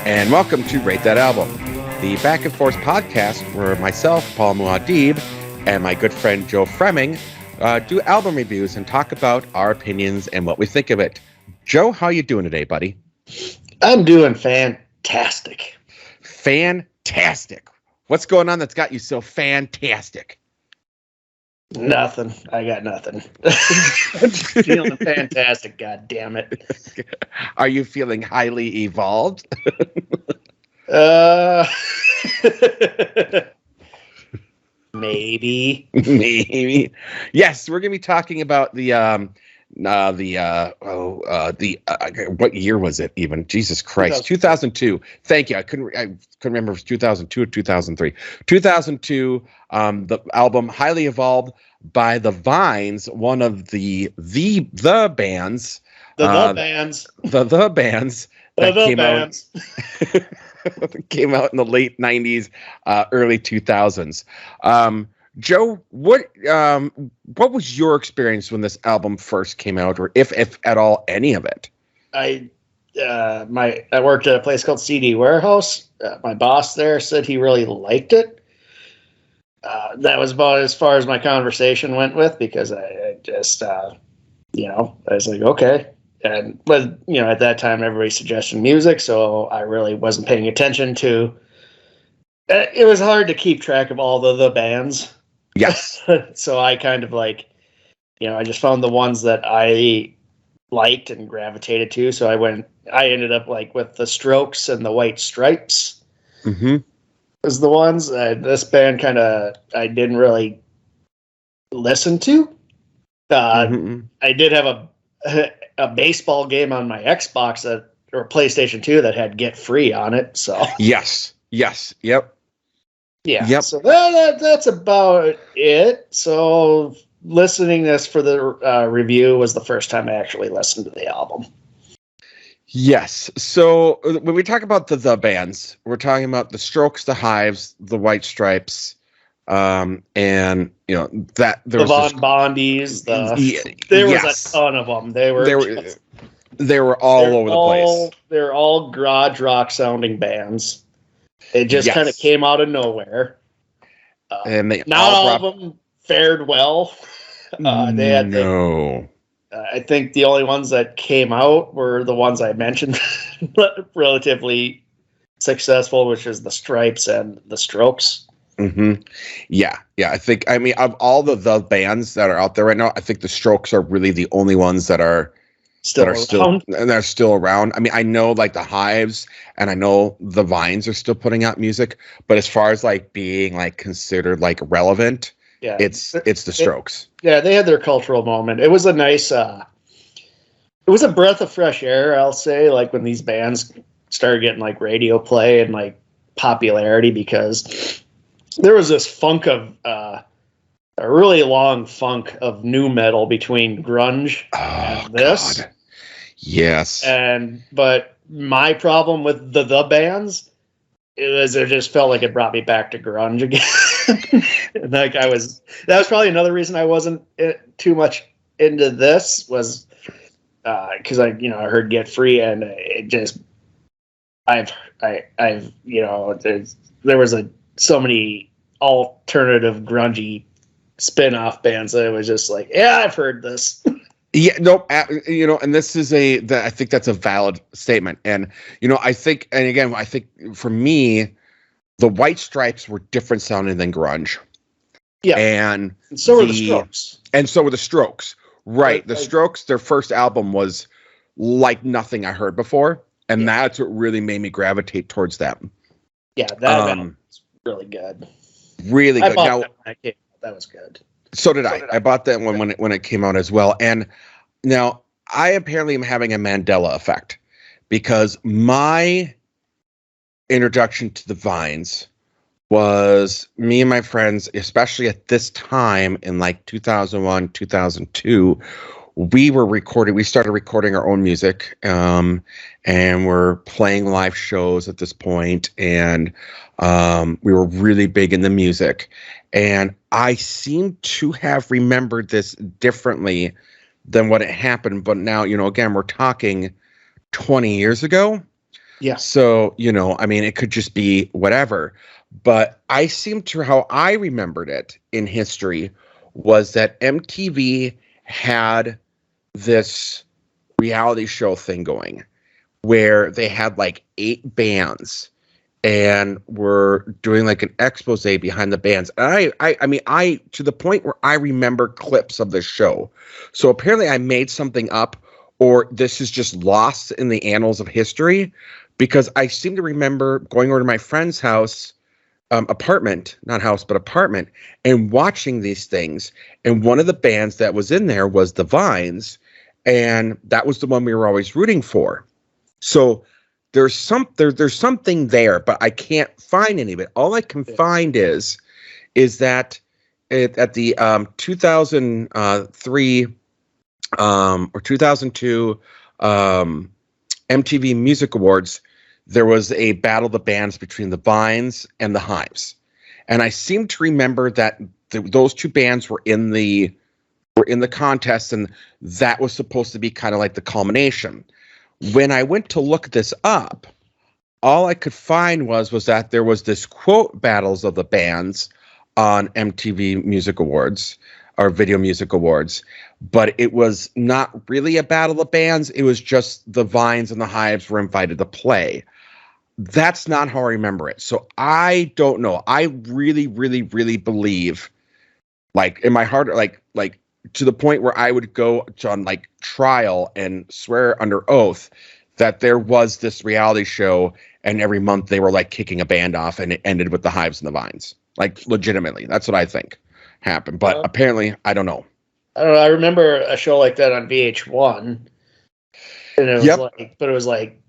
and welcome to Rate That Album, the back and forth podcast where myself, Paul Muad'Dib, and my good friend Joe Fremming do album reviews and talk about our opinions and what we think of it. Joe, how you doing today, buddy? I'm doing fantastic. Fantastic. What's going on that's got you so fantastic? Nothing. I got nothing. I'm just feeling fantastic, god damn it. Are you feeling highly evolved? Maybe. Maybe. Yes, we're going to be talking about what year was it even? Jesus Christ. 2002. Thank you. I couldn't remember if it was 2002 or 2003. 2002, the album Highly Evolved by the Vines, one of the bands. The bands came out in the late 90s, early 2000s. Joe, what was your experience when this album first came out, or if at all any of it? I worked at a place called CD Warehouse. My boss there said he really liked it. That was about as far as my conversation went with, because I just I was like, okay. But at that time everybody suggested music, so I really wasn't paying attention to. It was hard to keep track of all the bands. Yes. So I kind of I just found the ones that I liked and gravitated to. So I ended up with the Strokes and the White Stripes. Mm-hmm. Was the ones. This band I didn't really listen to. I did have a baseball game on my Xbox or PlayStation 2 that had Get Free on it. So yes, yep. Yeah. Yep. So that's about it. So listening this for the review was the first time I actually listened to the album. Yes. So when we talk about the bands, we're talking about the Strokes, the Hives, the White Stripes, and that there the Von Bondies. There was a ton of them. They were all over the place. They're all garage rock sounding bands. It just kind of came out of nowhere. And they not all of them fared well. They had I think the only ones that came out were the ones I mentioned, relatively successful, which is the Stripes and the Strokes. Mm-hmm. Yeah. I think, of all the bands that are out there right now, I think the Strokes are really the only ones that are still around. I know the Hives and I know the Vines are still putting out music, but as far as being considered relevant, yeah, it's the Strokes. They had their cultural moment. It was a nice, it was a breath of fresh air, I'll say, when these bands started getting radio play and popularity, because there was this funk of, a really long funk of nu metal between grunge and this. God. Yes. But my problem with the bands is it just felt like it brought me back to grunge again. That was probably another reason I wasn't too much into this, was because I heard Get Free, and it just there was so many alternative grungy spin-off bands that it was just I've heard this. Yeah, no, and this is I think that's a valid statement. And, I think for me, the White Stripes were different sounding than grunge. Yeah. And so were the Strokes. And so were the Strokes. Right. The Strokes, their first album was like nothing I heard before. And that's what really made me gravitate towards them. Yeah, that album was really good. Really good. That was good. So did I. I bought that one when it came out as well. And now I apparently am having a Mandela effect, because my introduction to the Vines was me and my friends, especially at this time in 2001, 2002, we started recording our own music, and we're playing live shows at this point, and we were really big in the music. And I seem to have remembered this differently than what it happened. But now, again, we're talking 20 years ago. Yeah. So, I mean, it could just be whatever. But how I remembered it in history was that MTV had this reality show thing going where they had like 8 bands and were doing like an expose behind the bands. And I to the point where I remember clips of this show. So apparently I made something up, or this is just lost in the annals of history, because I seem to remember going over to my friend's house, apartment, not house, but apartment, and watching these things. And one of the bands that was in there was the Vines, and that was the one we were always rooting for. So there's something there, but I can't find any of it. All I can find is that at the 2003 or 2002 MTV Music Awards, there was a battle of the bands between the Vines and the Hives, and I seem to remember that those 2 bands were in the contest, and that was supposed to be kind of like the culmination. When I went to look this up, all I could find was that there was this quote battles of the bands on MTV Music Awards or Video Music Awards, but it was not really a battle of bands. It was just the Vines and the Hives were invited to play. That's not how I remember it. So I don't know. I really, really, really believe, like in my heart, like to the point where I would go on like trial and swear under oath that there was this reality show, and every month they were like kicking a band off, and it ended with the Hives and the Vines. Like legitimately, that's what I think happened. But apparently, I don't know. I don't know. I remember a show like that on VH1, and it was but it was like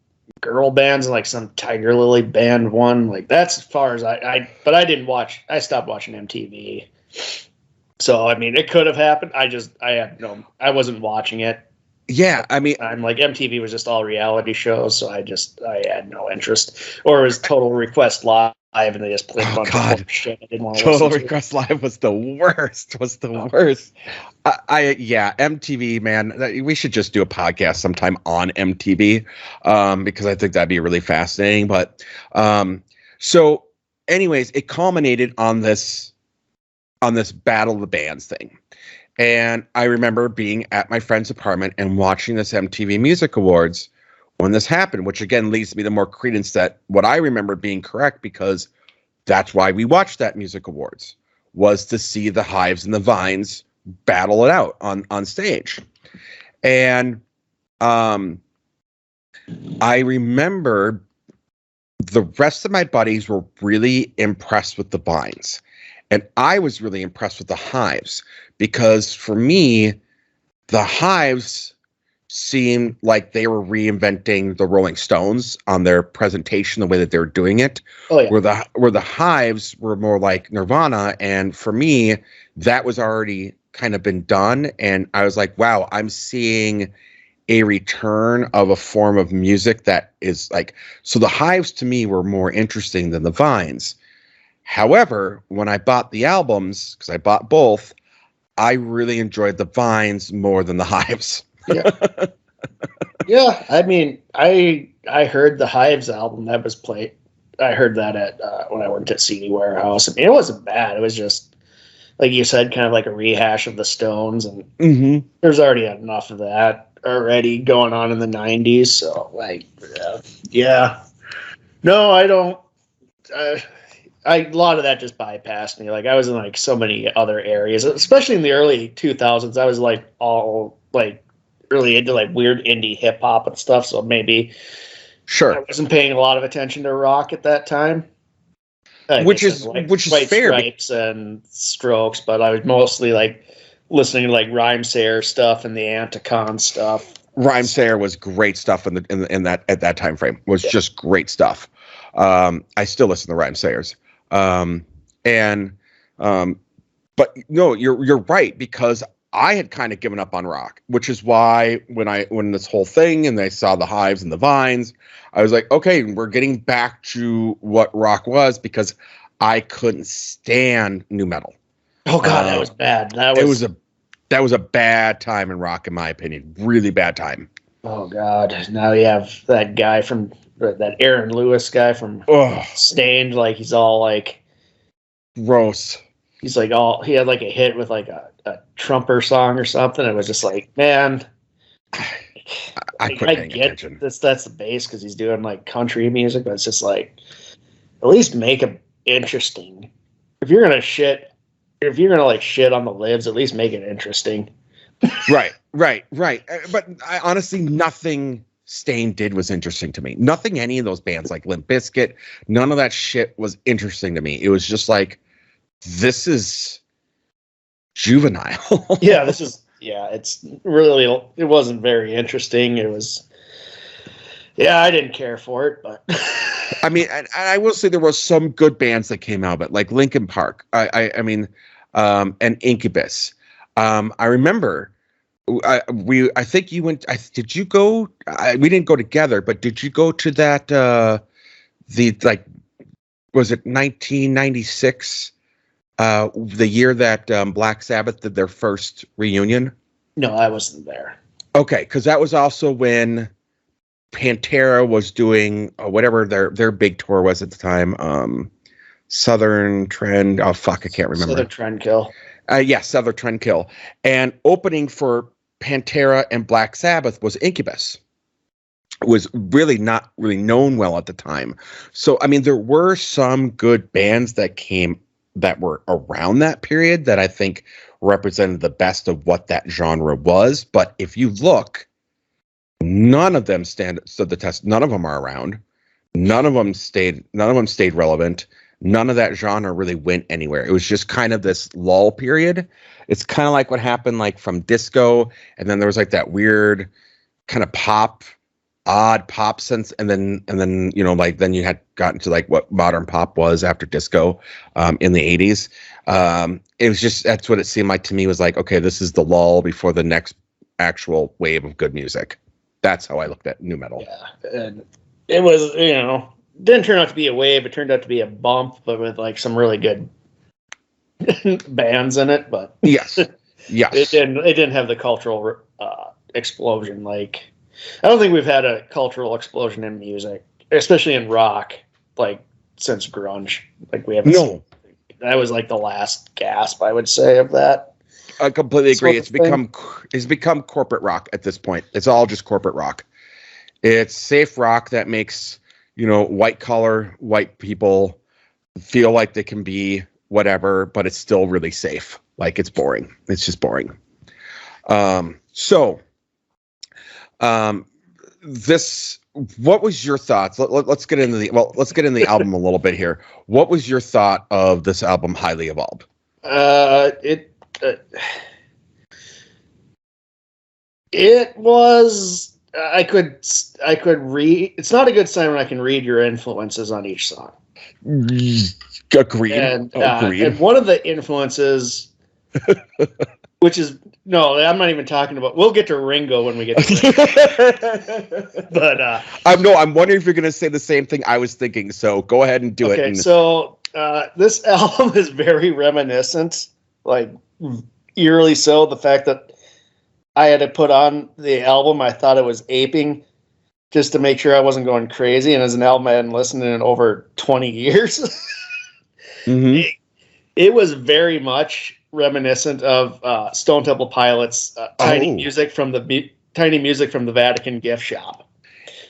girl bands and like some Tiger Lily band one. Like that's as far as but I didn't watch. I stopped watching MTV. So, I mean, it could have happened. I I wasn't watching it. Yeah, I mean, I'm like, MTV was just all reality shows, so I had no interest. Or it was Total Request Live, and they just played a bunch of shit I didn't want to Total listen to. Request Live was the worst. Worst. MTV, man. We should just do a podcast sometime on MTV, because I think that'd be really fascinating. But so, anyways, it culminated on this battle of the bands thing. And I remember being at my friend's apartment and watching this MTV Music Awards when this happened, which again leads me to more credence that what I remember being correct, because that's why we watched that Music Awards, was to see the Hives and the Vines battle it out on stage. And I remember the rest of my buddies were really impressed with the Vines. And I was really impressed with the Hives, because for me, the Hives seemed like they were reinventing the Rolling Stones on their presentation, the way that they were doing it. Oh, yeah. Where the Hives were more like Nirvana. And for me, that was already kind of been done. And I was like, wow, I'm seeing a return of a form of music that is like, so the Hives to me were more interesting than the Vines. However, when I bought the albums, because I bought both, I really enjoyed the Vines more than the Hives. Yeah. Yeah, I mean, I heard the Hives album that was played. I heard that at when I worked at CD Warehouse. I mean, it wasn't bad. It was just, like you said, kind of like a rehash of the Stones, and there's already enough of that already going on in the 90s. So, like, yeah. No, I don't. A lot of that just bypassed me. Like, I was in like so many other areas, especially in the early 2000s. I was like all like really into like weird indie hip hop and stuff. So maybe I wasn't paying a lot of attention to rock at that time. Which is fair. Stripes and Strokes, but I was mostly like listening to like Rhymesayers stuff and the Anticon stuff. Rhymesayers was great stuff in that at that time frame. Was just great stuff. I still listen to Rhymesayers. But no, you're right, because I had kind of given up on rock, which is why when this whole thing and I saw the Hives and the Vines, I was like, okay, we're getting back to what rock was, because I couldn't stand nu metal. Oh God, that was bad. That was a bad time in rock, in my opinion. Really bad time. Oh God. Now you have that guy from that Aaron Lewis guy from Stained, like he's all like gross. He's like he had like a hit with like a Trumper song or something. It was just like, man, I get attention. That's the base because he's doing like country music, but it's just like, at least make it interesting. If you're gonna like shit on the libs, at least make it interesting. Right. But honestly, nothing Stain did was interesting to me. Nothing any of those bands like Limp Bizkit, none of that shit was interesting to me. It was just like, this is juvenile. It's really, it wasn't very interesting. It was, I didn't care for it, but I mean, I will say there were some good bands that came out of it, like Linkin Park. I mean, and Incubus. I remember, I think you went. Did you go? We didn't go together, but did you go to that? Was it 1996? The year that Black Sabbath did their first reunion? No, I wasn't there. Okay, because that was also when Pantera was doing whatever their big tour was at the time. Southern Trend. Oh fuck, I can't remember. Southern Trendkill. Southern Trendkill. And opening for Pantera and Black Sabbath was Incubus. It was really not really known well at the time. So I mean, there were some good bands that were around that period that I think represented the best of what that genre was. But if you look, none of them stood the test. None of them are around. None of them stayed relevant. None of that genre really went anywhere. It was just kind of this lull period. It's kind of like what happened like from disco, and then there was like that weird kind of odd pop sense, and then then you had gotten to like what modern pop was after disco in the 80s. It was just, that's what it seemed like to me, was like, okay, this is the lull before the next actual wave of good music. That's how I looked at nu metal. Yeah, and it was, didn't turn out to be a wave. It turned out to be a bump, but with like some really good bands in it. But yes, it didn't have the cultural explosion. Like, I don't think we've had a cultural explosion in music, especially in rock, like since grunge. Like we haven't. No, that was like the last gasp, I would say, of that. I completely agree. It's become corporate rock at this point. It's all just corporate rock. It's safe rock that makes white people feel like they can be whatever, but it's still really safe. Like, it's boring. It's just boring. What was your thoughts? Let's get into the album a little bit here. What was your thought of this album, Highly Evolved? It was. I could read. It's not a good sign when I can read your influences on each song. Agreed. And one of the influences, which is, no, I'm not even talking about. We'll get to Ringo when we get to Ringo. But I'm wondering if you're going to say the same thing I was thinking. So go ahead and do it. Okay, so this album is very reminiscent, like eerily so. The fact that I had to put on the album, I thought it was aping just to make sure I wasn't going crazy. And as an album I hadn't listened in over 20 years, mm-hmm. it was very much reminiscent of Stone Temple Pilots' Tiny Music from the Vatican gift shop.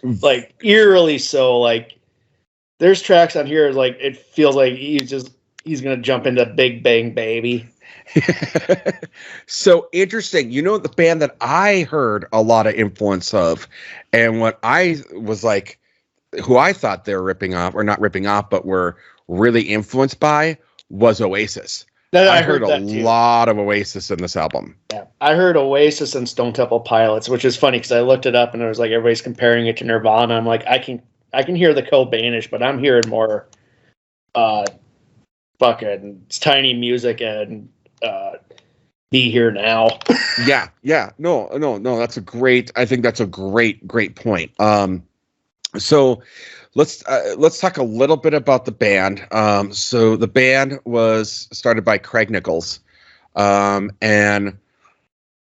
Like, eerily so. Like, there's tracks on here, like, it feels like he's going to jump into Big Bang Baby. So interesting. The band that I heard a lot of influence of, and what I was like, who I thought they were ripping off, or not ripping off, but were really influenced by, was Oasis. I heard a lot of Oasis in this album. Yeah, I heard Oasis and Stone Temple Pilots, which is funny because I looked it up and it was like everybody's comparing it to Nirvana. I'm like, I can hear the Cobainish, but I'm hearing more fucking Tiny Music and Be Here Now. Yeah. No. That's I think that's a great point. So let's talk a little bit about the band. So the band was started by Craig Nichols, and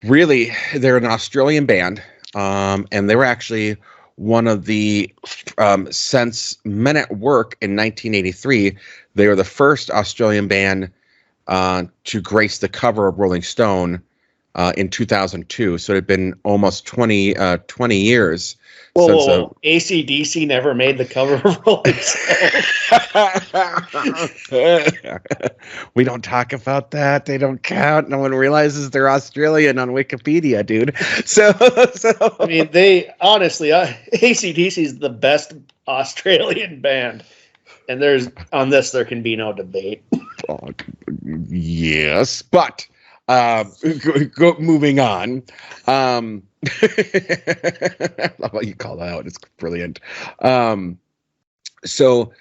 really they're an Australian band, and they were actually one of the since Men at Work in 1983, they were the first Australian band to grace the cover of Rolling Stone in 2002. So it had been almost 20 years. Whoa, AC/DC never made the cover of Rolling Stone. We don't talk about that. They don't count. No one realizes they're Australian on Wikipedia, dude. So I mean, they honestly, AC/DC is the best Australian band, and there can be no debate. Yes, but moving on. I love how you call that out. It's brilliant. So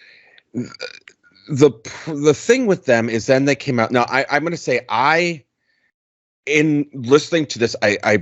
the thing with them is then they came out. Now I'm going to say in listening to this, I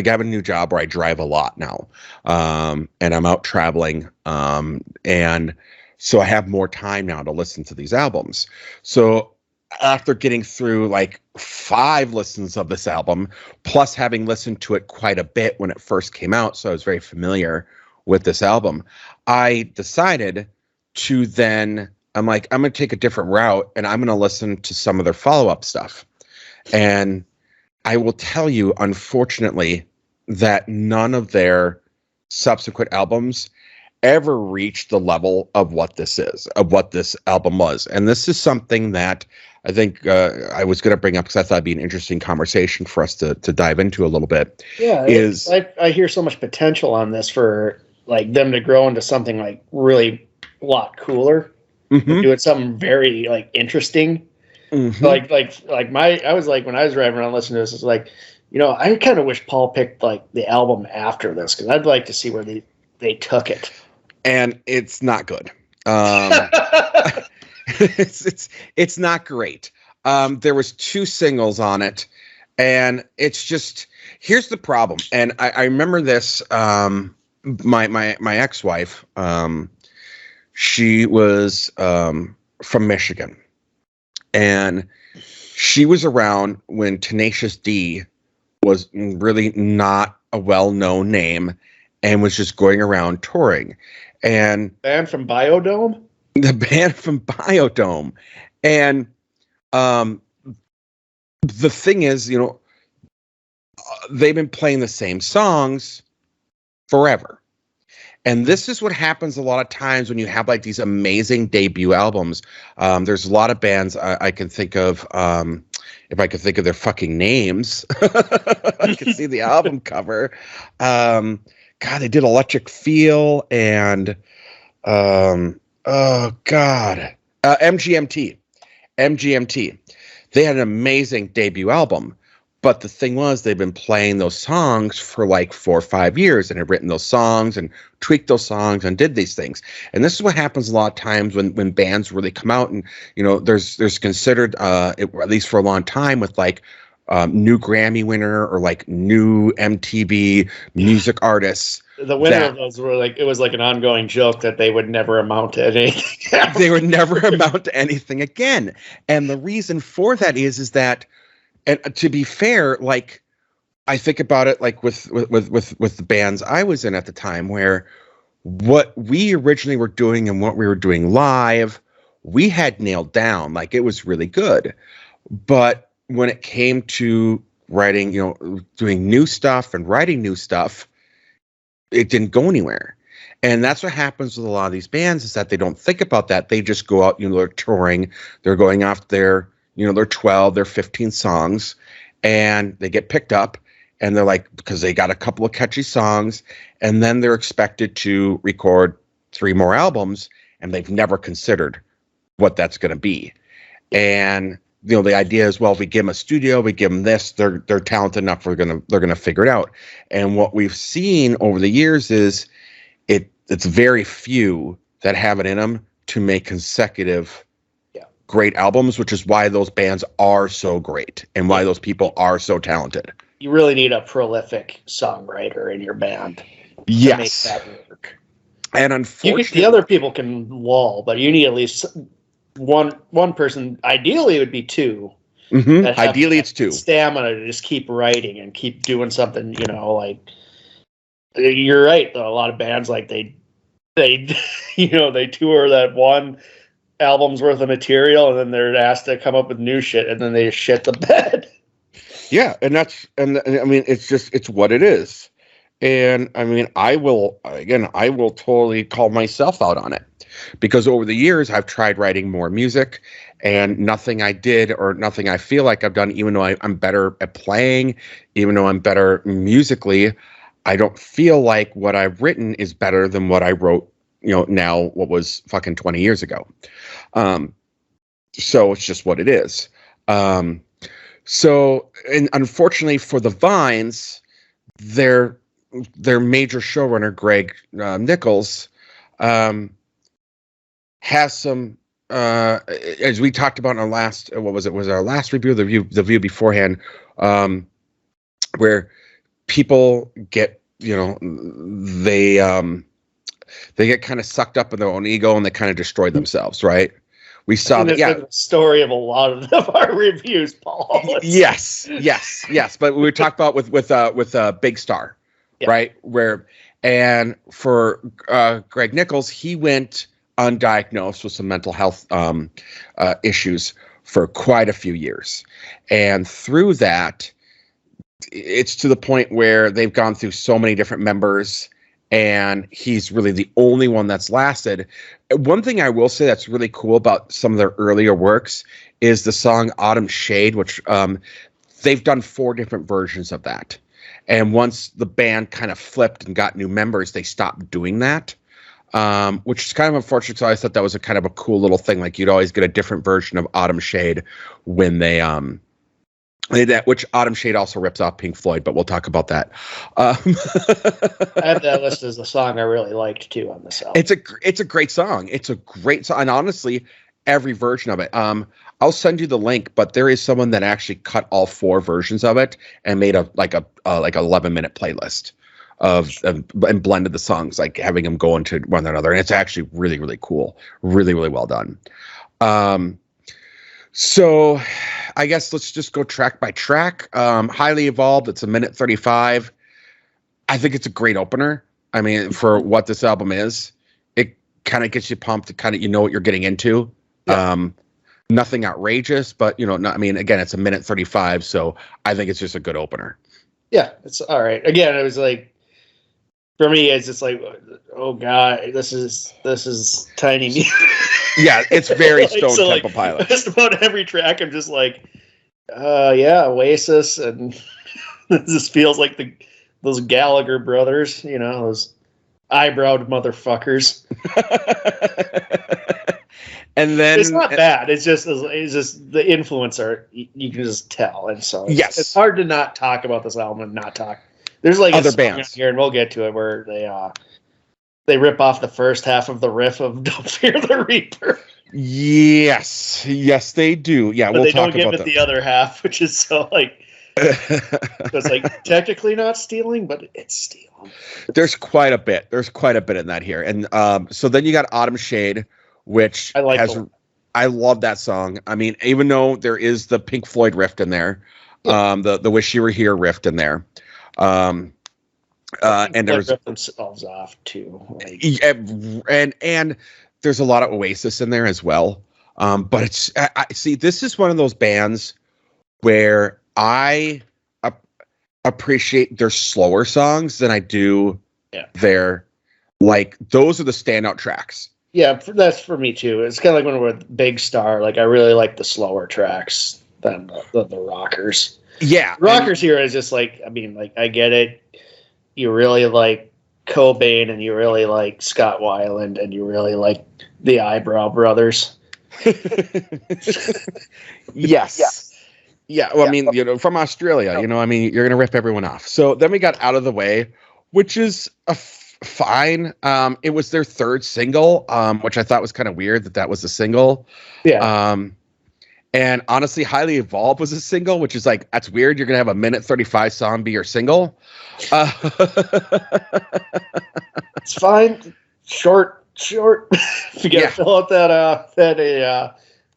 got a new job where I drive a lot now, and I'm out traveling, and so I have more time now to listen to these albums. So after getting through like 5 listens of this album, plus having listened to it quite a bit when it first came out, so I was very familiar with this album, I decided to then, I'm like, I'm going to take a different route, and I'm going to listen to some of their follow-up stuff. And I will tell you, unfortunately, that none of their subsequent albums ever reached the level of what this album was. And this is something that I think I was going to bring up because I thought it'd be an interesting conversation for us to dive into a little bit. Yeah, I hear so much potential on this for like them to grow into something like really a lot cooler, doing something very like interesting. I was like when I was driving around listening to this, it's like, I kind of wish Paul picked like the album after this because I'd like to see where they took it. And it's not good. It's not great. There was 2 singles on it, and it's just, here's the problem. And I remember this. My ex-wife, she was from Michigan, and she was around when Tenacious D was really not a well-known name and was just going around touring. And band from Biodome? The band from Biodome. And the thing is, they've been playing the same songs forever. And this is what happens a lot of times when you have like these amazing debut albums. There's a lot of bands I can think of. If I could think of their fucking names, I could see the album cover. God, they did Electric Feel and MGMT. They had an amazing debut album, but the thing was they've been playing those songs for like 4 or 5 years and have written those songs and tweaked those songs and did these things. And this is what happens a lot of times when bands really come out and, there's considered, at least for a long time with like, new Grammy winner or like new MTV music artists. The winner of those were like, it was like an ongoing joke that they would never amount to anything. They would never amount to anything again. And the reason for that is that, and to be fair, like I think about it like with the bands I was in at the time, where what we originally were doing and what we were doing live, we had nailed down. Like it was really good. But when it came to writing, doing new stuff and writing new stuff, it didn't go anywhere. And that's what happens with a lot of these bands is that they don't think about that. They just go out, they're touring, they're going off their 12, their 15 songs, and they get picked up and they're like, because they got a couple of catchy songs, and then they're expected to record 3 more albums, and they've never considered what that's going to be. And the idea is, well, if we give them a studio, we give them this, they're talented enough, they're gonna figure it out. And what we've seen over the years is it's very few that have it in them to make consecutive great albums, which is why those bands are so great and why those people are so talented. You really need a prolific songwriter in your band to make that work. And unfortunately, the other people can lull, but you need at least one person. Ideally, it would be 2. Ideally, it's 2. Stamina to just keep writing and keep doing something. You're right, though. A lot of bands, like, they they tour that one album's worth of material, and then they're asked to come up with new shit, and then they just shit the bed. Yeah, and I mean, it's what it is. And I mean, I will totally call myself out on it, because over the years I've tried writing more music, and nothing I did or nothing I feel like I've done, even though I'm better at playing, even though I'm better musically, I don't feel like what I've written is better than what I wrote, now what was fucking 20 years ago. So it's just what it is. So, and unfortunately for the Vines, their major showrunner, Greg Nichols, has some, as we talked about in our last, was our last review, the view beforehand, where people get, they get kind of sucked up in their own ego, and they kind of destroy themselves, right? We saw that. Yeah, the story of a lot of our reviews, Paul. Yes. But we talked about with Big Star, yeah. Right? And for Greg Nichols, he went undiagnosed with some mental health issues for quite a few years, and through that, it's to the point where they've gone through so many different members, and he's really the only one that's lasted. One thing I will say that's really cool about some of their earlier works is the song Autumn Shade, which they've done 4 different versions of that. And once the band kind of flipped and got new members, they stopped doing that, which is kind of unfortunate. So I thought that was a kind of a cool little thing. Like, you'd always get a different version of Autumn Shade when they which Autumn Shade also rips off Pink Floyd, but we'll talk about that. I have that list as a song I really liked too on this album. It's a great song. It's a great song, and honestly, every version of it. I'll send you the link, but there is someone that actually cut all 4 versions of it and made a 11-minute playlist and blended the songs, like having them go into one another, and it's actually really, really cool, really, really well done. So I guess let's just go track by track. Highly Evolved, it's 1:35. I think it's a great opener. I mean, for what this album is, it kind of gets you pumped. It kind of, what you're getting into. Yeah. Nothing outrageous, but again, it's 1:35, so I think it's just a good opener. Yeah, it's all right. Again, it was like, for me, it's just like, oh god, this is tiny music. Yeah, it's very Stone Temple Pilots. Just about every track, I'm just like, yeah, Oasis, and this feels like those Gallagher brothers, those eyebrowed motherfuckers. And then it's not bad. It's just the influencer. You can just tell, and so it's hard to not talk about this album and not talk. There's like other bands here, and we'll get to it, where they rip off the first half of the riff of "Don't Fear the Reaper." Yes, they do. Yeah, but we'll talk about that. They don't give it the other half, which is so like. It's like technically not stealing, but it's stealing. There's quite a bit in that here, and so then you got Autumn Shade, which I love that song. I mean, even though there is the Pink Floyd riff in there, the Wish You Were Here riff in there. And there's themselves off too, and there's a lot of Oasis in there as well. But it's I see, this is one of those bands where I appreciate their slower songs than I do their, like, those are the standout tracks. Yeah, that's for me too. It's kind of like when we're with Big Star. Like, I really like the slower tracks than the rockers. Yeah, rockers here is just like, I mean, like, I get it. You really like Cobain, and you really like Scott Weiland, and you really like the Eyebrow Brothers. Yes. Yeah. Well, I mean, from Australia, I mean, you're going to rip everyone off. So then we got Out of the Way, which is fine. It was their 3rd single, which I thought was kind of weird that was a single. Yeah. And honestly, Highly Evolved was a single, which is like, that's weird. You're going to have a 1:35 song be your single. It's fine. Short. If you got to fill out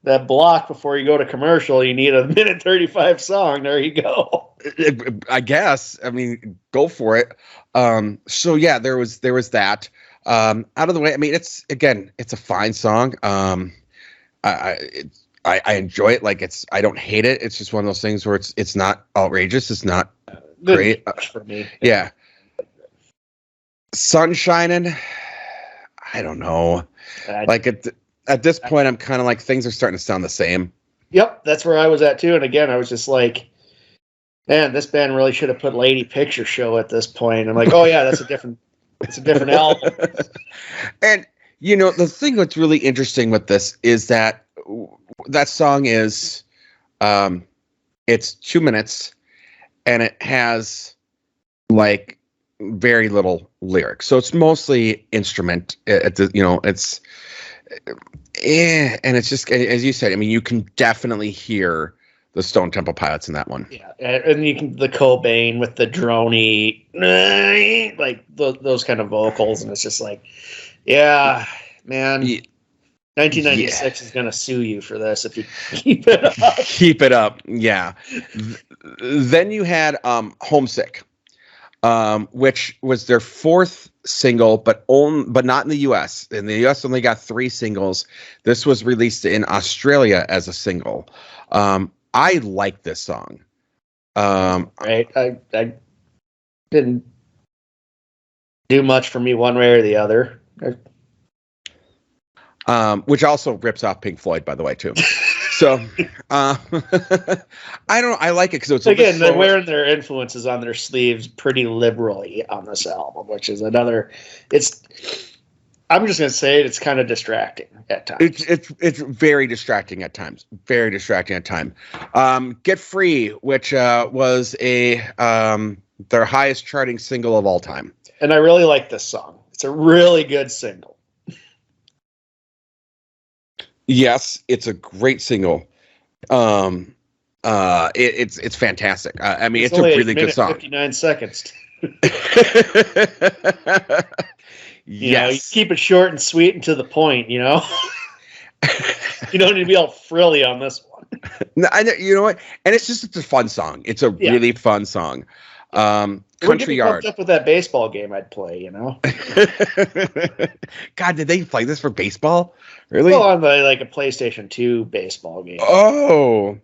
that block before you go to commercial, you need a 1:35 song. There you go. I guess. I mean, go for it. So yeah, there was that. Out of the way. I mean, it's a fine song. I enjoy it. Like I don't hate it. It's just one of those things where it's not outrageous. It's not great for me. Yeah. Sun shining. I don't know. Like at this point, I'm kind of like things are starting to sound the same. Yep, that's where I was at too. And again, I was just like, man, this band really should have put Lady Picture Show at this point. I'm like, oh yeah, it's a different album. And the thing that's really interesting with this is that song is, it's 2 minutes, and it has like very little lyrics, so it's mostly instrument. It's and it's just, as you said. I mean, you can definitely hear the Stone Temple Pilots in that one. Yeah, and you can the Cobain with the droney, like those kind of vocals, and it's just like, yeah, man. 1996 is going to sue you for this if you keep it up. Keep it up, yeah. Then you had Homesick, which was their 4th single, but not in the U.S. In the U.S., only got 3 singles. This was released in Australia as a single. I like this song. Right, I didn't do much for me one way or the other. Which also rips off Pink Floyd, by the way, too. So, I don't know. I like it because it's again, they're wearing their influences on their sleeves pretty liberally on this album, which is another. I'm just gonna say it's kind of distracting at times. It's very distracting at times. Very distracting at times. Get Free, which was their highest charting single of all time. And I really like this song. It's a really good single. Yes, it's a great single. It's fantastic. I mean, it's a really good song. 59 seconds. Yes. You keep it short and sweet and to the point. You don't need to be all frilly on this one. No, I know. You know what? And it's a fun song. It's a really fun song. Country Yard. Up with that baseball game I'd play. God, did they play this for baseball? Really? Well, on a PlayStation 2 baseball game. Oh.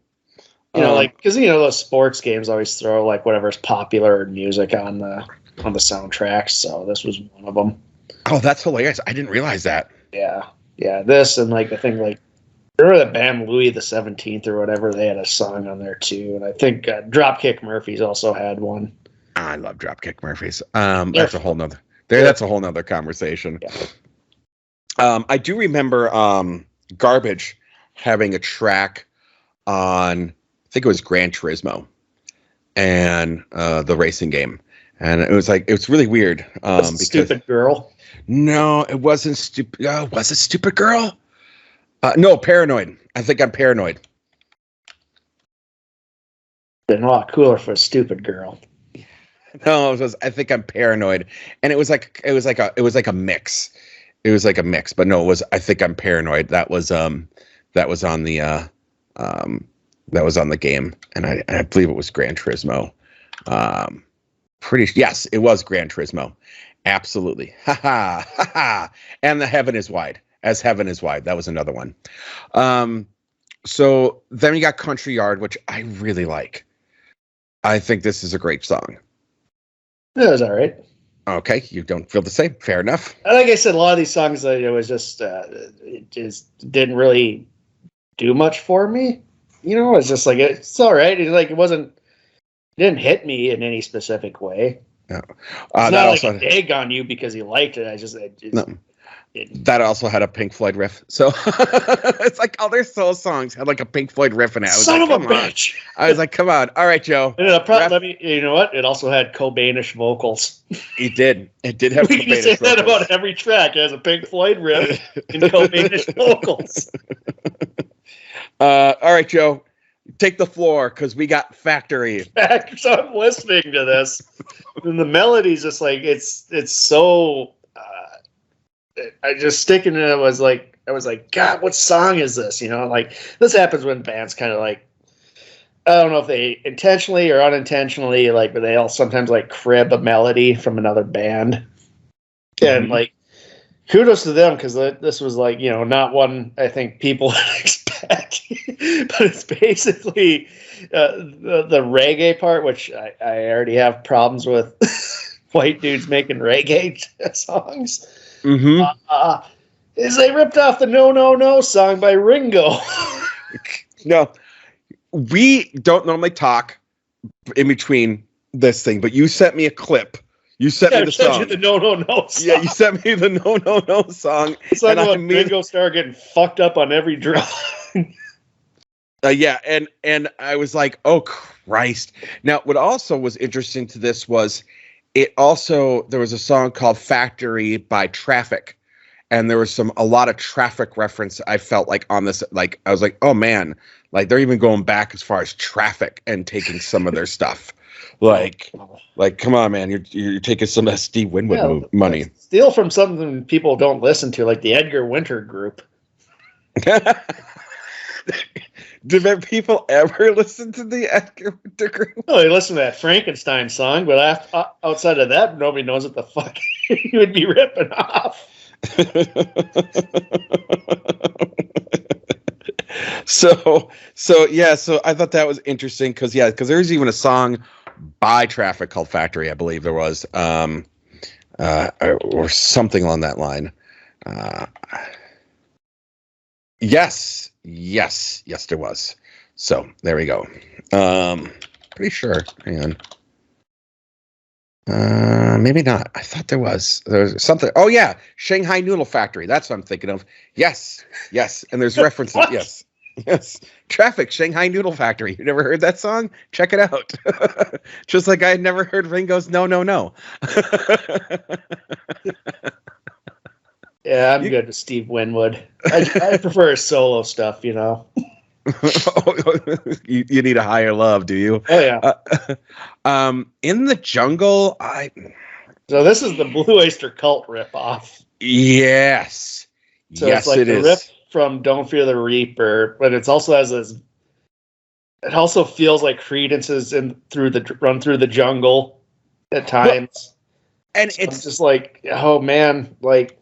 Because those sports games always throw whatever's popular music on the soundtracks. So this was one of them. Oh, that's hilarious! I didn't realize that. Yeah. This and the thing remember the band Louis the 17th or whatever? They had a song on there too, and I think Dropkick Murphys also had one. I love Dropkick Murphys. That's a whole nother. That's a whole nother conversation. Yeah. I do remember Garbage having a track on, I think it was Gran Turismo, and the racing game, and it was really weird. Because Stupid Girl. No, it wasn't stupid. Was it Stupid Girl? No, Paranoid. I think I'm Paranoid. Been a lot cooler for a Stupid Girl. No, I think I'm Paranoid, and it was like a mix. It was like a mix, but no, it was I think I'm Paranoid. That was on the game, and I believe it was Gran Turismo. Yes, it was Gran Turismo. Absolutely. Ha ha ha ha. And the Heaven is Wide. As Heaven is Wide. That was another one. So then we got Country Yard, which I really like. I think this is a great song. It was all right. Okay, you don't feel the same. Fair enough. Like I said, a lot of these songs, it was just it just didn't really do much for me. It's just it's all right. It didn't hit me in any specific way. No. It's not a dig on you because you liked it. No. That also had a Pink Floyd riff. So it's all their soul songs had a Pink Floyd riff in it. Son of a bitch. I was like, come on. All right, Joe. You know what? It also had Cobainish vocals. It did. It did have Cobainish vocals. We can say that about every track. It has a Pink Floyd riff and Cobainish vocals. All right, Joe. Take the floor because we got Factory. So I'm listening to this. And the melody's just it's so... I just sticking to it. I was like, God, what song is this? This happens when bands kind of I don't know if they intentionally or unintentionally, like, but they all sometimes like crib a melody from another band. And like, kudos to them, because this was like, not one I think people would expect. But it's basically the reggae part, which I already have problems with white dudes making reggae songs. Is they ripped off the No No No song by Ringo. No, we don't normally talk in between this thing, but you sent me a clip. You sent me the song. You the No No No song. Yeah, you sent me the No No No song. It's like when Ringo started getting fucked up on every drum. Yeah, and I was like, oh Christ. Now, what also was interesting to this was there was a song called Factory by Traffic. And there was a lot of Traffic reference I felt like on this. Like, I was like, oh man, like they're even going back as far as Traffic and taking some of their stuff. Like, come on, man, you're taking some of that Steve Winwood money. Steal from something people don't listen to, like the Edgar Winter Group. Did people ever listen to the Edgar Winter Group? No, they listen to that Frankenstein song, but outside of that, nobody knows what the fuck you would be ripping off. So I thought that was interesting because there's even a song by Traffic called Factory, I believe there was, or something along that line. Yes, there was. So there we go. Pretty sure. Hang on. Maybe not. I thought there was something. Oh yeah, Shanghai Noodle Factory. That's what I'm thinking of. Yes. And there's references. Yes. Traffic, Shanghai Noodle Factory. You never heard that song? Check it out. Just like I had never heard Ringo's No No No. Yeah, I'm good with Steve Winwood. I prefer his solo stuff, You need a higher love, do you? Oh yeah. In the Jungle, So this is the Blue Oyster Cult ripoff. Yes. So yes, it's like it the is. rip from Don't Fear the Reaper, but it also has this. It also feels like Creedence is run through the jungle at times, and so it's just like, oh man, like.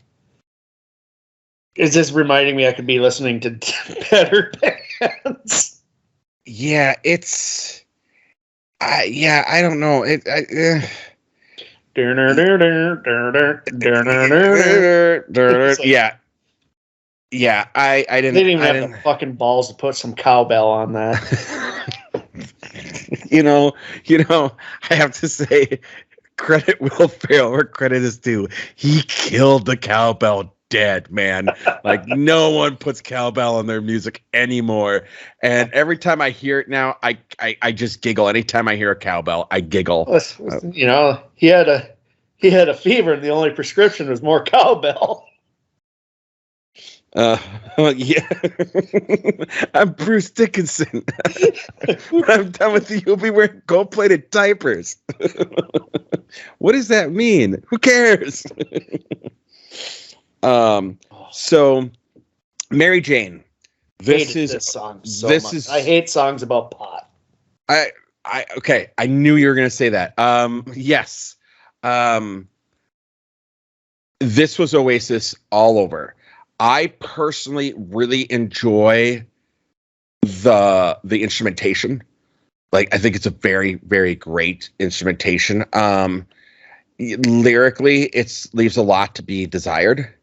It's just reminding me I could be listening to better bands. Yeah, it's. I don't know. Yeah. I didn't. They didn't even have the fucking balls to put some cowbell on that. I have to say, credit Will Ferrell where credit is due. He killed the cowbell dead, man. Like, no one puts cowbell on their music anymore. And every time I hear it now, I just giggle. Anytime I hear a cowbell, I giggle. He had a fever, and the only prescription was more cowbell. Yeah. I'm Bruce Dickinson. When I'm done with you, you'll be wearing gold-plated diapers. What does that mean? Who cares? So Mary Jane. This song so much. I hate songs about pot. Okay. I knew you were gonna say that. Yes. This was Oasis all over. I personally really enjoy the instrumentation. Like, I think it's a very, very great instrumentation. Lyrically, it leaves a lot to be desired.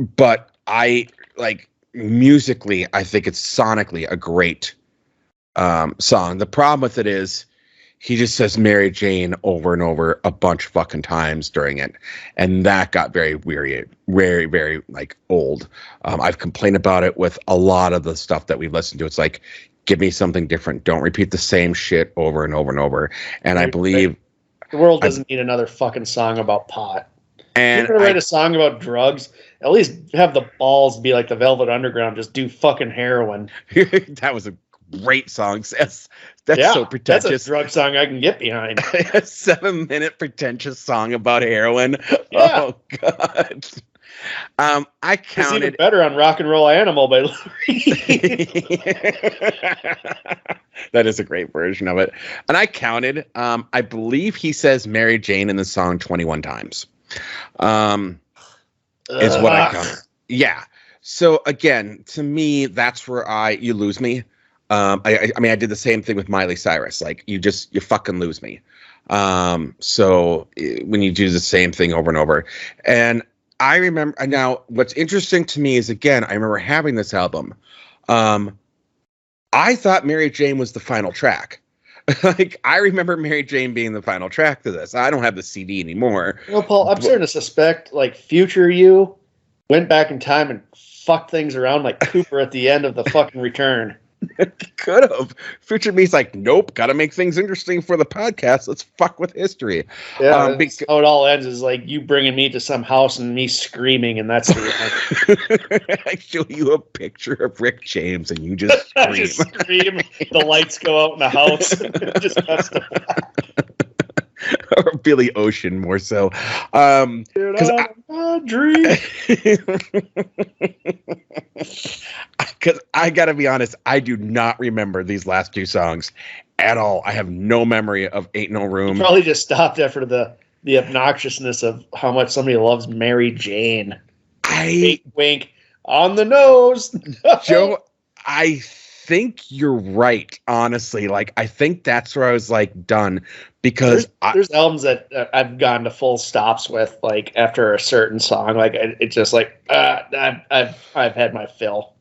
But I like musically, I think it's sonically a great song. The problem with it is he just says Mary Jane over and over a bunch of fucking times during it. And that got very weary, very, very like old. I've complained about it with a lot of the stuff that we've listened to. It's like, give me something different. Don't repeat the same shit over and over and over. And I believe the world doesn't need another fucking song about pot. And if you're gonna write a song about drugs, at least have the balls to be like the Velvet Underground. Just do fucking heroin. That was a great song. That's so pretentious. That's a drug song I can get behind. A 7-minute pretentious song about heroin. Yeah. Oh God. I It's even counted. better on Rock and Roll Animal by Lou Reed. That is a great version of it. And I counted. I believe he says Mary Jane in the song 21 times. Is what I counted. Yeah. So again, to me, that's where you lose me. I mean, I did the same thing with Miley Cyrus. Like you fucking lose me. So when you do the same thing over and over, and I remember now what's interesting to me is, again, I remember having this album. I thought Mary Jane was the final track. Like I remember Mary Jane being the final track to this. I don't have the CD anymore. Well, Paul, I'm starting to suspect like future you went back in time and fucked things around like Cooper at the end of the fucking Return. Could have. Future me's like, nope, gotta make things interesting for the podcast. Let's fuck with history. Yeah, how it all ends is like you bringing me to some house and me screaming, and that's the end. I show you a picture of Rick James, and you just scream. Just scream. The lights go out in the house. Just cuts to black. Or Billy Ocean, more so. Because I gotta be honest, I do not remember these last two songs at all. I have no memory of Ain't No Room. You probably just stopped after the obnoxiousness of how much somebody loves Mary Jane. Wink, wink, on the nose. Joe, I think you're right, honestly. Like, I think that's where I was like done, because there's albums that I've gone to full stops with, like after a certain song. Like it's just like I've had my fill.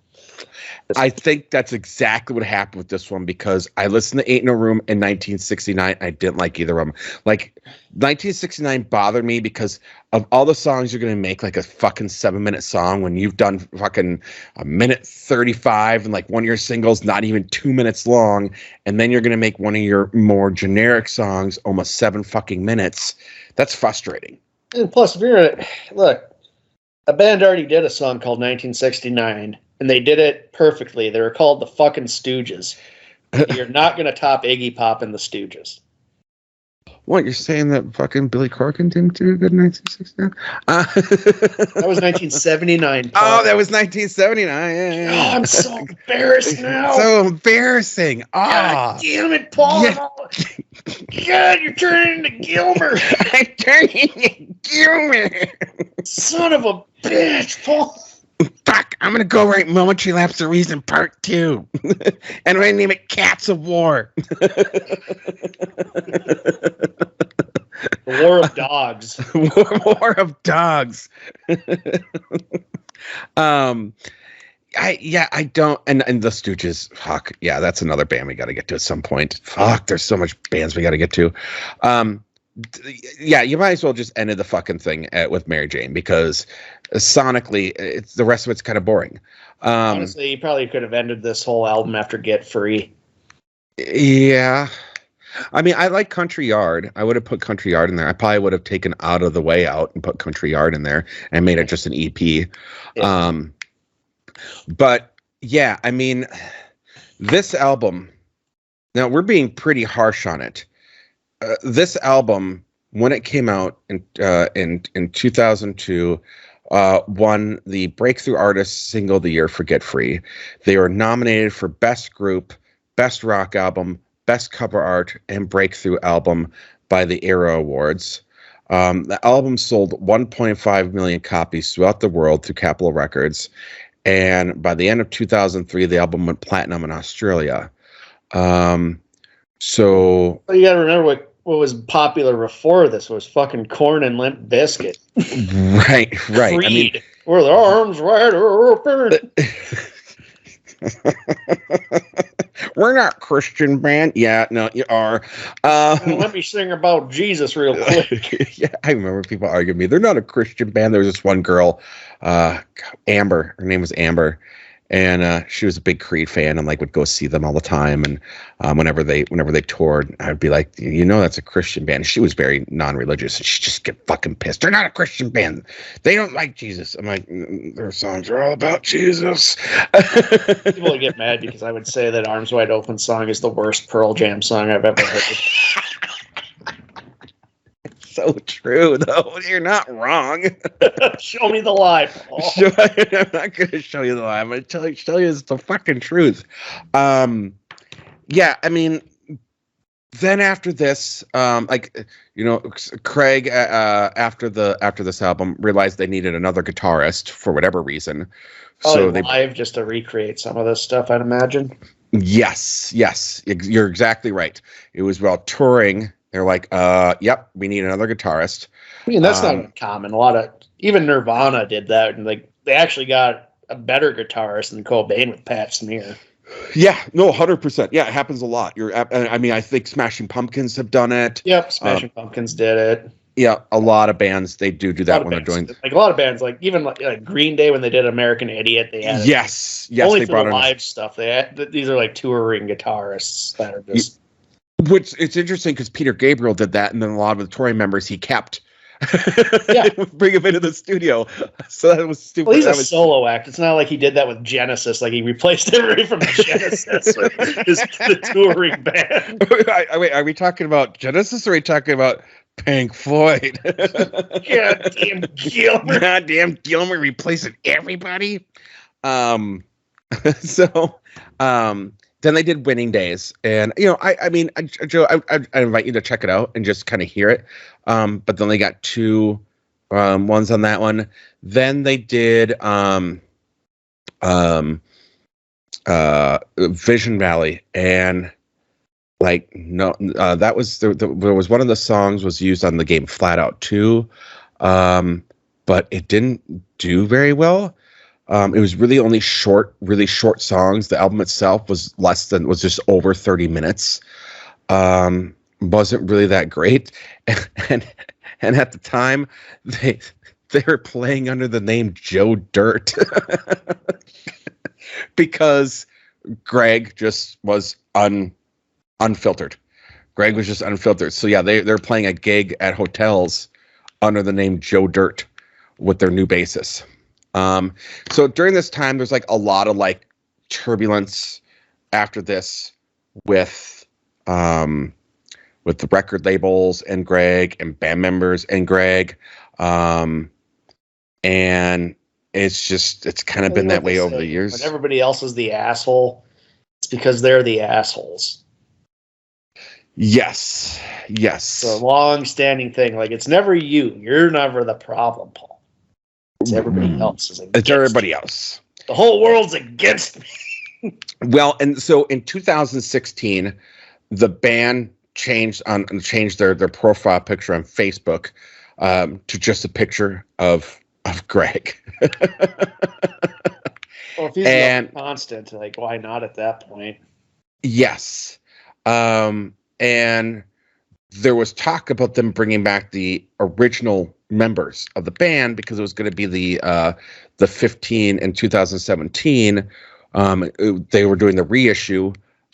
I think that's exactly what happened with this one, because I listened to Ain't No Room in 1969. I didn't like either of them. Like 1969 bothered me because of all the songs you're going to make like a fucking 7-minute song when you've done fucking a minute 35 and like one of your singles not even 2 minutes long. And then you're going to make one of your more generic songs almost 7 fucking minutes. That's frustrating. And plus, if look, a band already did a song called 1969. And they did it perfectly. They were called the fucking Stooges. You're not going to top Iggy Pop and the Stooges. What, you're saying that fucking Billy Corgan didn't do a good 1969? That was 1979. Paul. Oh, that was 1979. Yeah. Oh, I'm so embarrassed now. So embarrassing. God damn it, Paul. Yeah. God, you're turning into Gilmer. I'm turning into Gilmer. Son of a bitch, Paul. Fuck, I'm going to go write Momentary Lapse of Reason Part 2. And I'm going to name it Cats of War. The War of Dogs. War of Dogs. I don't, and the Stooges, fuck, yeah, that's another band we got to get to at some point. Fuck, there's so much bands we got to get to. Yeah, you might as well just ended the fucking thing with Mary Jane, because sonically, the rest of it's kind of boring. Honestly, you probably could have ended this whole album after Get Free. Yeah. I mean, I like Country Yard. I would have put Country Yard in there. I probably would have taken Out of the Way out and put Country Yard in there and made it just an EP. Yeah. But yeah, I mean, this album, now we're being pretty harsh on it. This album, when it came out in 2002, won the Breakthrough Artist Single of the Year for Get Free. They were nominated for Best Group, Best Rock Album, Best Cover Art, and Breakthrough Album by the Era Awards. The album sold 1.5 million copies throughout the world through Capitol Records. And by the end of 2003, the album went platinum in Australia. So you got to remember what was popular before this was fucking Korn and Limp Bizkit. Right. Creed, I mean, with arms wide open. We're not Christian band. Yeah, no, you are. Let me sing about Jesus real quick. Yeah, I remember people arguing with me. They're not a Christian band. There was this one girl, Amber. Her name was Amber. And she was a big Creed fan and like would go see them all the time. And whenever they toured, I'd be like, you know, that's a Christian band. She was very non-religious, and she'd just get fucking pissed. They're not a Christian band. They don't like Jesus. I'm like, their songs are all about Jesus. People would get mad because I would say that Arms Wide Open song is the worst Pearl Jam song I've ever heard. so true, though. You're not wrong. Show me the lie, Paul. I'm not going to show you the lie. I'm going to show you it's the fucking truth. Yeah, I mean, then after this, Craig after this album realized they needed another guitarist for whatever reason. So they live just to recreate some of this stuff, I'd imagine. Yes, you're exactly right. It was while touring. They're like, yep, we need another guitarist. I mean, that's not uncommon. A lot of even Nirvana did that, and like they actually got a better guitarist than Cobain with Pat Smear. Yeah, no, 100%. Yeah, it happens a lot. I think Smashing Pumpkins have done it. Yep, Smashing Pumpkins did it. Yeah, a lot of bands they do that when they're doing like a lot of bands, like even like Green Day when they did American Idiot, they had only they brought the live stuff. These are like touring guitarists that are just. Which it's interesting because Peter Gabriel did that, and then a lot of the touring members he kept. Bring him into the studio. So that was stupid. Well, he's a solo act. It's not like he did that with Genesis. Like he replaced everybody from Genesis with the touring band. Wait, are we talking about Genesis or are we talking about Pink Floyd? Goddamn Gilmer. Goddamn Gilmer replacing everybody. Then they did Winning Days, and Joe, I invite you to check it out and just kind of hear it. But then they got two ones on that one. Then they did Vision Valley, and that was there was one of the songs was used on the game Flat Out 2, but it didn't do very well. It was really only really short songs. The album itself was just over 30 minutes. Wasn't really that great. And at the time they were playing under the name Joe Dirt because Greg just was unfiltered. Greg was just unfiltered. So yeah, they're playing a gig at hotels under the name Joe Dirt with their new bassist. So during this time, there's like a lot of like turbulence after this with the record labels and Greg and band members and Greg. And it's kind of been that way over the years. When everybody else is the asshole, it's because they're the assholes. Yes. It's a long-standing thing. Like it's never you. You're never the problem, Paul. It's everybody else. It's everybody else. The whole world's against me. Well, and so in 2016, the band changed their profile picture on Facebook to just a picture of Greg. Well, if he's not constant, like why not at that point? Yes. And there was talk about them bringing back the original members of the band because it was going to be the 15 in 2017. They were doing the reissue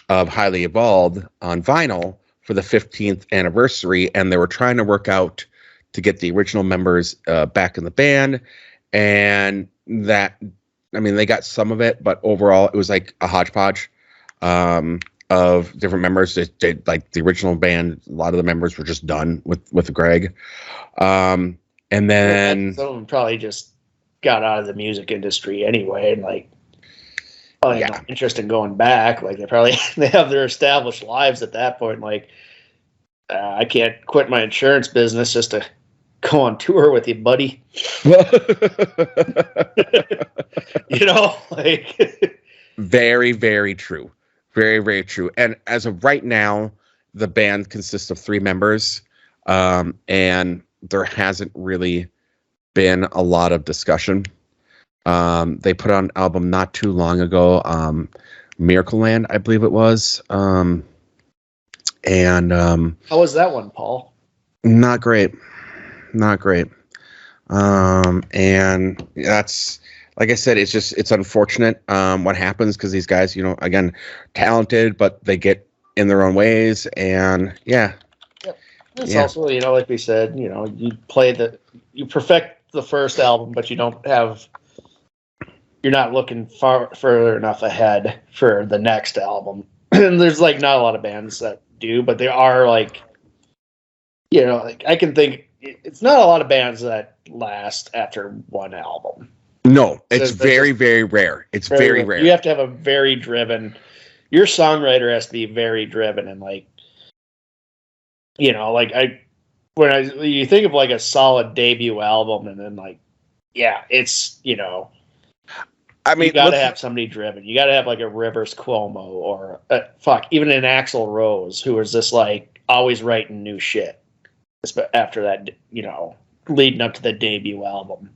of Highly Evolved on vinyl for the 15th anniversary, and they were trying to work out to get the original members back in the band. And they got some of it, but overall it was like a hodgepodge of different members. They like the original band, a lot of the members were just done with Greg. And then some of them probably just got out of the music industry anyway, and like probably not interested in going back. Like they have their established lives at that point. Like I can't quit my insurance business just to go on tour with you, buddy. Like very, very true. Very, very true. And as of right now, the band consists of 3 members, and there hasn't really been a lot of discussion. They put out an album not too long ago, Miracle Land, I believe it was. How was that one, Paul? Not great. And that's, like I said, it's unfortunate what happens because these guys, again, talented, but they get in their own ways, and It's also, like we said, you perfect the first album, but you're not looking further enough ahead for the next album. And there's like not a lot of bands that do, but there are like, like I can think, it's not a lot of bands that last after one album. No, it's very, very rare. It's very rare. You have to have a very driven. Your songwriter has to be very driven and like, you know, like you think of like a solid debut album and then like, yeah, it's, you know, I mean, you got to have somebody driven. You got to have like a Rivers Cuomo or even an Axl Rose who was just like always writing new shit after that, you know, leading up to the debut album.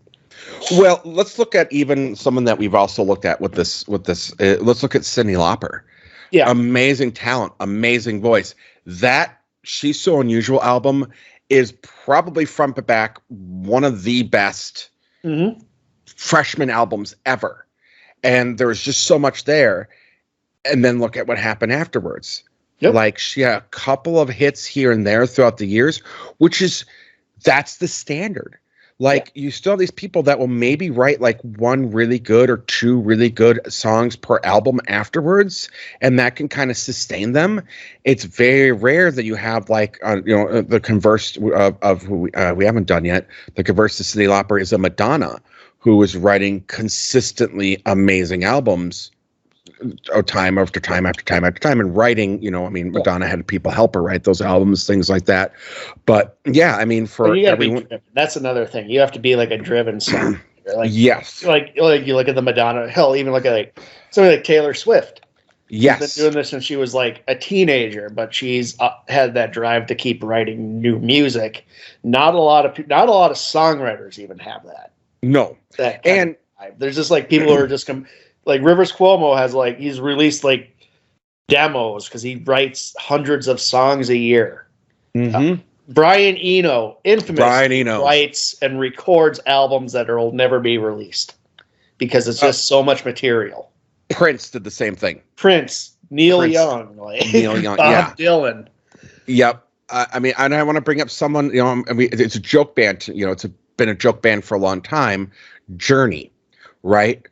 Well, let's look at even someone that we've also looked at with this. Let's look at Cyndi Lauper. Yeah, amazing talent, amazing voice. That She's So Unusual album is probably front to back one of the best freshman albums ever. And there was just so much there. And then look at what happened afterwards. Yep. Like she had a couple of hits here and there throughout the years, that's the standard. Like you still have these people that will maybe write like one really good or two really good songs per album afterwards, and that can kind of sustain them. It's very rare that you have like the converse of who we haven't done yet. The converse to Cyndi Lauper is a Madonna, who is writing consistently amazing albums. Time after time after time after time, and writing, Madonna had people help her write those albums, things like that. But yeah, I mean, for everyone, that's another thing. You have to be like a driven songwriter. Like yes, like you look at the Madonna. Hell, even look at like somebody like Taylor Swift. Yes, she's been doing this since she was like a teenager, but she's had that drive to keep writing new music. Not a lot of songwriters even have that. No, there's just like people who are just like Rivers Cuomo has like he's released like demos because he writes hundreds of songs a year. Brian Eno, writes and records albums that will never be released because it's just so much material. Prince did the same thing. Neil Young, Bob Dylan. Yep. I mean, and I want to bring up someone. It's a joke band. It's been a joke band for a long time. Journey, right?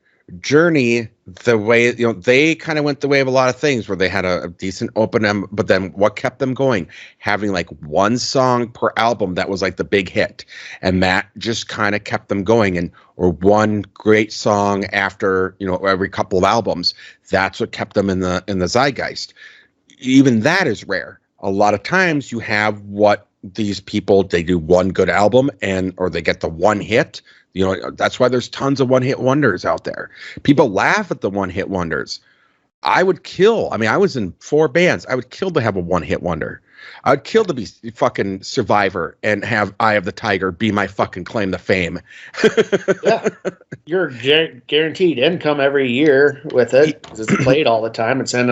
Journey, the way they kind of went the way of a lot of things, where they had a decent open, but then what kept them going? Having like one song per album that was like the big hit, and that just kind of kept them going, or one great song after every couple of albums. That's what kept them in the zeitgeist. Even that is rare. A lot of times you have what these people, they do one good album or they get the one hit. That's why there's tons of one-hit wonders out there. People laugh at the one-hit wonders. I would kill. I mean, I was in 4 bands. I would kill to have a one-hit wonder. I would kill to be fucking Survivor and have Eye of the Tiger be my fucking claim to fame. Yeah. You're guaranteed income every year with it because it's played all the time. It's in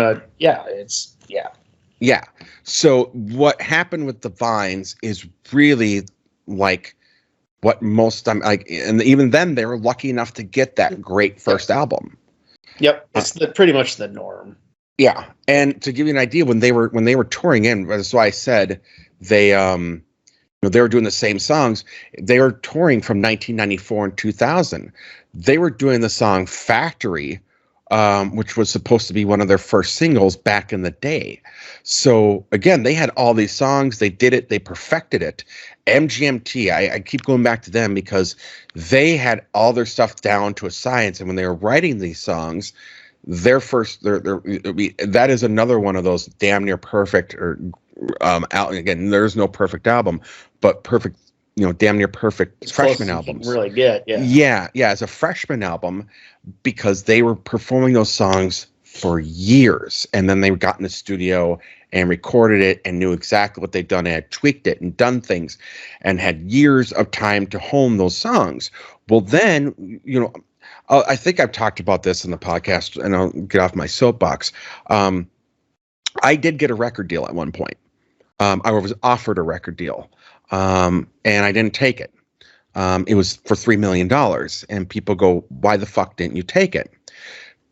Yeah. So what happened with the Vines is really like what most time, like, and even then they were lucky enough to get that great first album. Yep, it's pretty much the norm. Yeah, and to give you an idea, when they were touring in, that's why I said they they were doing the same songs. They were touring from 1994 and 2000. They were doing the song "Factory," which was supposed to be one of their first singles back in the day. So again, they had all these songs. They did it. They perfected it. MGMT, I keep going back to them because they had all their stuff down to a science. And when they were writing these songs, that is another one of those damn near perfect again, there's no perfect album, but perfect, damn near perfect it's freshman albums. Really good. Yeah. Yeah. As a freshman album, because they were performing those songs for years, and then they got in the studio and recorded it and knew exactly what they'd done and had tweaked it and done things and had years of time to hone those songs. Well, then, I think I've talked about this in the podcast, and I'll get off my soapbox. I did get a record deal at one point. I was offered a record deal, and I didn't take it. It was for $3 million. And people go, why the fuck didn't you take it?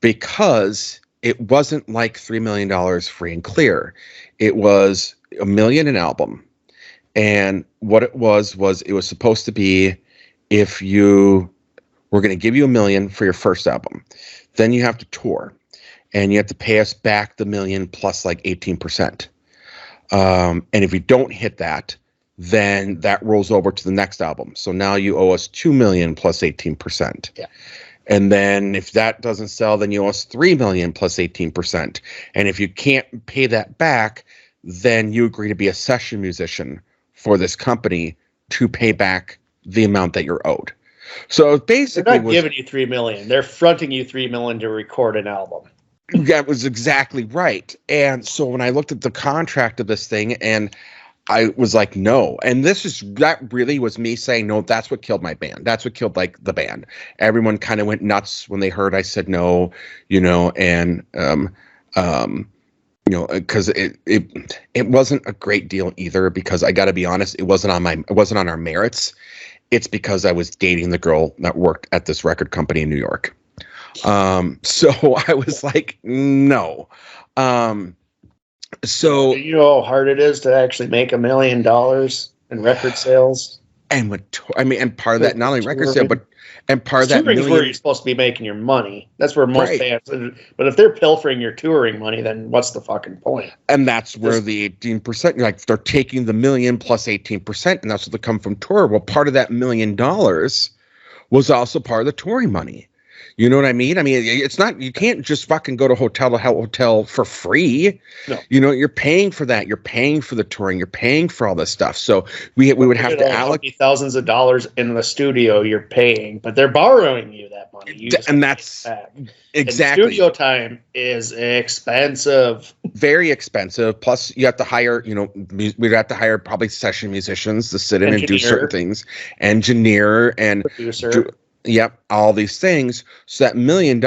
Because it wasn't like $3 million free and clear. It was $1 million an album. And what it was it was supposed to be, if you were going to give you $1 million for your first album, then you have to tour and you have to pay us back the $1 million plus like 18%. And if you don't hit that, then that rolls over to the next album. So now you owe us 2 million plus 18%. Yeah. And then if that doesn't sell, then you owe us 3 million plus 18%. And if you can't pay that back, then you agree to be a session musician for this company to pay back the amount that you're owed. So basically, they're not giving you 3 million. They're fronting you 3 million to record an album. That was exactly right. And so when I looked at the contract of this thing, and I was like, no. And that really was me saying, no, that's what killed my band. That's what killed like the band. Everyone kind of went nuts when they heard I said no, and, because it wasn't a great deal either, because I got to be honest, it wasn't on our merits. It's because I was dating the girl that worked at this record company in New York. So I was like, no. So you know how hard it is to actually make $1 million in record sales. And part of that, not only record sale, but part of that touring is where you're supposed to be making your money. That's where most bands. But if they're pilfering your touring money, then what's the fucking point? And that's where the 18%, like they're taking the million plus 18%, and that's what they come from tour. Well, part of that $1 million was also part of the touring money. You know what I mean? I mean, it's not, you can't just fucking go to hotel to hotel for free. No. You're paying for that. You're paying for the touring. You're paying for all this stuff. So we would have to allocate thousands of dollars in the studio. You're paying, but they're borring you that money. And that's exactly. And studio time is expensive. Very expensive. Plus you have to hire, we'd have to hire probably session musicians to sit in and do certain things. Engineer and producer. Yep, all these things. So that $1 million,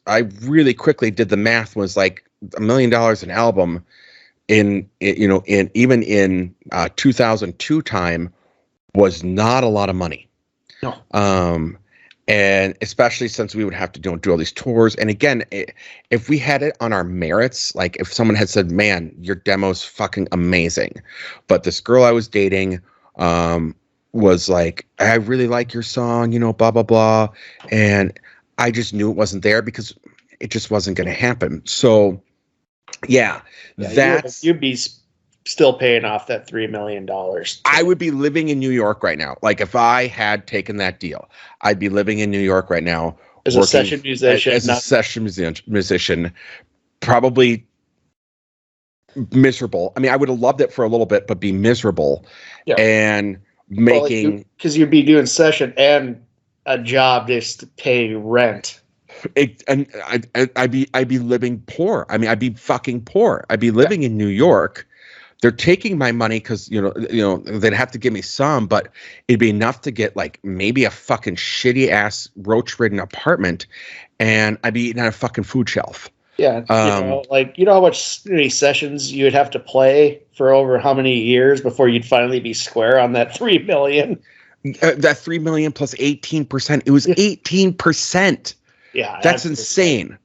I really quickly did the math, was like $1 million an album in 2002 time was not a lot of money. No. And especially since we would have to do all these tours. And again, if we had it on our merits, like if someone had said, man, your demo's fucking amazing, but this girl I was dating, was like, I really like your song, blah, blah, blah. And I just knew it wasn't there because it just wasn't going to happen. So, you'd be still paying off that $3 million. I would be living in New York right now. Like if I had taken that deal, I'd be living in New York right now. As a session musician. As a session musician, probably miserable. I mean, I would have loved it for a little bit, but be miserable. Yeah. And making, because you'd be doing session and a job just to pay rent. And I'd be living poor. I mean, I'd be fucking poor. I'd be living in New York. They're taking my money because they'd have to give me some, but it'd be enough to get like maybe a fucking shitty ass roach-ridden apartment, and I'd be eating on a fucking food shelf. Yeah, how many sessions you'd have to play for over how many years before you'd finally be square on that 3 million? That 3 million plus 18%. It was 18%. Yeah, that's insane.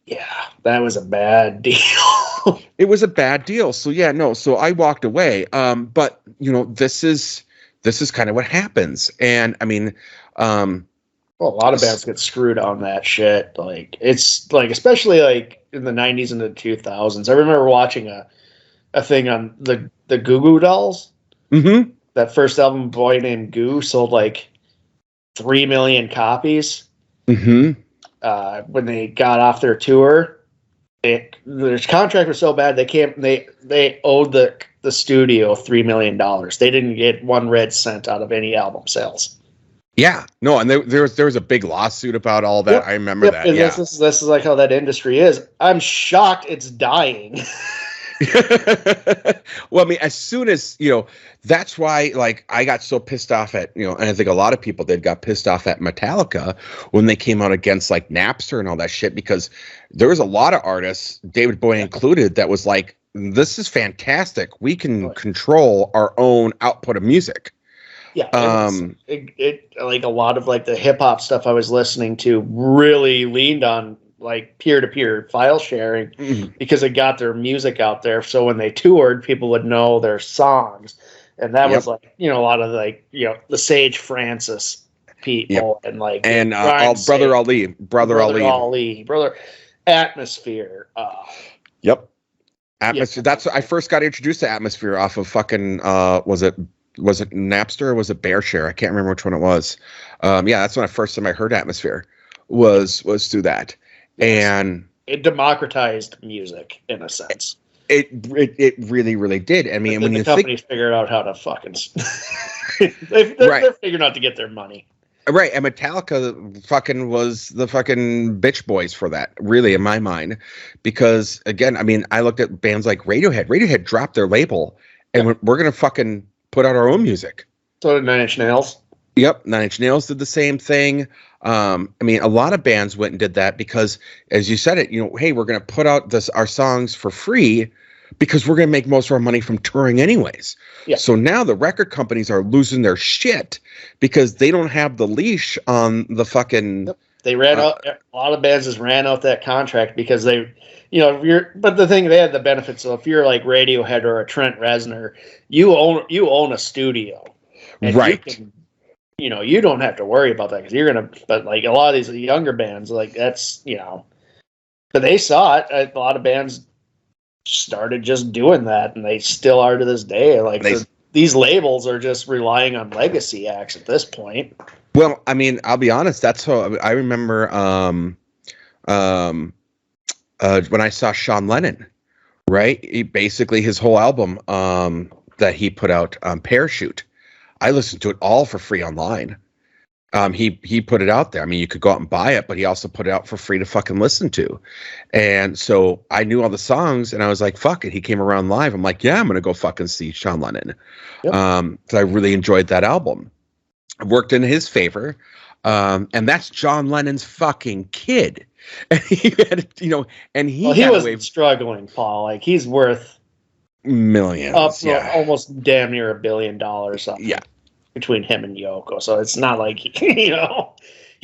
Yeah, that was a bad deal. It was a bad deal. So so I walked away. But this is kind of what happens. And I mean, well, a lot of bands get screwed on that shit. Like it's like, especially like in the 90s and the 2000s. I remember watching a thing on the Goo Goo Dolls. Mm-hmm. That first album, Boy Named Goo, sold like 3 million copies. Mm-hmm. When they got off their tour, their contract was so bad they owed the studio $3 million. They didn't get one red cent out of any album sales. Yeah, no, and there was a big lawsuit about all that. Yep, I remember that. And this is like how that industry is. I'm shocked it's dying. Well, I mean, as soon as that's why like I got so pissed off at and I think a lot of people got pissed off at Metallica when they came out against like Napster and all that shit, because there was a lot of artists, David Bowie included, that was like, this is fantastic. We can control our own output of music. Yeah, it like a lot of like the hip hop stuff I was listening to really leaned on like peer-to-peer file sharing because it got their music out there. So when they toured, people would know their songs, and that was like a lot of like the Sage Francis people and like Brother Ali, Brother Atmosphere. Atmosphere. That's I first got introduced to Atmosphere off of fucking was it was it Napster or was it BearShare? I can't remember which one it was. Yeah, that's when I first time I heard Atmosphere was through that. Yes. And it democratized music in a sense. It really, really did. I mean, when the you companies figured out how to fucking they're figuring out to get their money. Right, and Metallica fucking was the fucking bitch boys for that, really, in my mind. Because, again, I mean, I looked at bands like Radiohead. Radiohead dropped their label, and we're going to fucking put out our own music. So did Nine Inch Nails. Yep, Nine Inch Nails did the same thing. I mean, a lot of bands went and did that because, as you said it, hey, we're going to put out our songs for free because we're going to make most of our money from touring anyways. Yeah. So now the record companies are losing their shit because they don't have the leash on the fucking... Yep. They ran out... A lot of bands just ran out that contract because they... but the thing, they had the benefit. So if you're like Radiohead or a Trent Reznor, you own a studio. And right. You don't have to worry about that because you're going to... But like a lot of these younger bands, like that's, But they saw it. A lot of bands started just doing that, and they still are to this day. Like these labels are just relying on legacy acts at this point. Well, I mean, I'll be honest. That's how I remember when I saw Sean Lennon. Right, his whole album that he put out, Parachute. I listened to it all for free online. He put it out there. I mean, you could go out and buy it, but he also put it out for free to fucking listen to. And so I knew all the songs, and I was like, fuck it. He came around live. I'm like, yeah, I'm going to go fucking see Sean Lennon. Yep. So I really enjoyed that album. It worked in his favor. And that's John Lennon's fucking kid. And he had, and he wasn't struggling, Paul. Like, he's worth millions. Almost damn near $1 billion. Yeah. Between him and Yoko, so it's not like he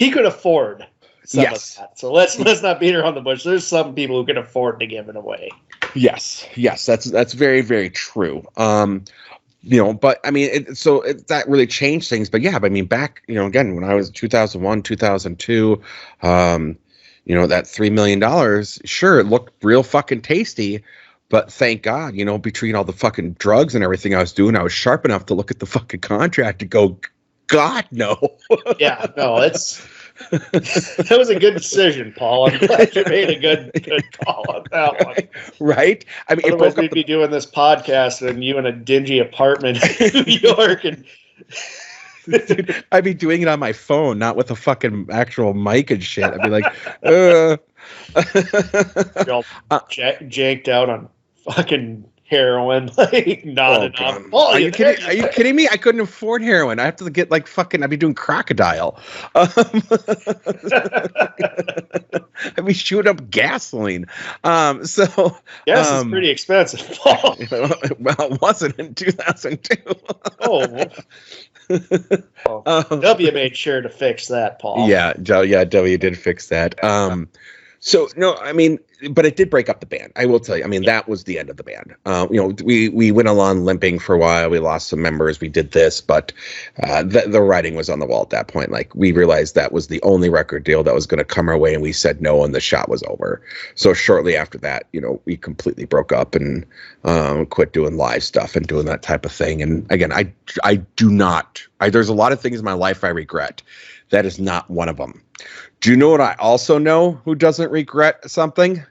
could afford some of that. So let's not beat around the bush. There's some people who can afford to give it away. Yes, that's very, very true. But I mean, that really changed things. But yeah, I mean, back again when I was 2001, 2002, that $3 million, sure, it looked real fucking tasty. But thank God, between all the fucking drugs and everything I was doing, I was sharp enough to look at the fucking contract and go, God, no. Yeah, no, that was a good decision, Paul. I'm glad you made a good call on that one. Right? I mean, otherwise we'd be doing this podcast and you in a dingy apartment in New York. And I'd be doing it on my phone, not with a fucking actual mic and shit. I'd be like, You're all janked out on fucking heroin, like nodding off. Are you kidding? Are you kidding me? I couldn't afford heroin. I have to get like fucking. I'd be doing Crocodile. I'd be shooting up gasoline. Gas is pretty expensive, Paul. Well, it wasn't in 2002. W made sure to fix that, Paul. Yeah, W did fix that. So no, I mean, but it did break up the band. I will tell you. I mean, that was the end of the band. We went along limping for a while. We lost some members. We did this, but the writing was on the wall at that point. Like, we realized that was the only record deal that was going to come our way, and we said no, and the shot was over. So shortly after that, we completely broke up and quit doing live stuff and doing that type of thing. And again, I do not. There's a lot of things in my life I regret. That is not one of them. Do you know what I also know who doesn't regret something?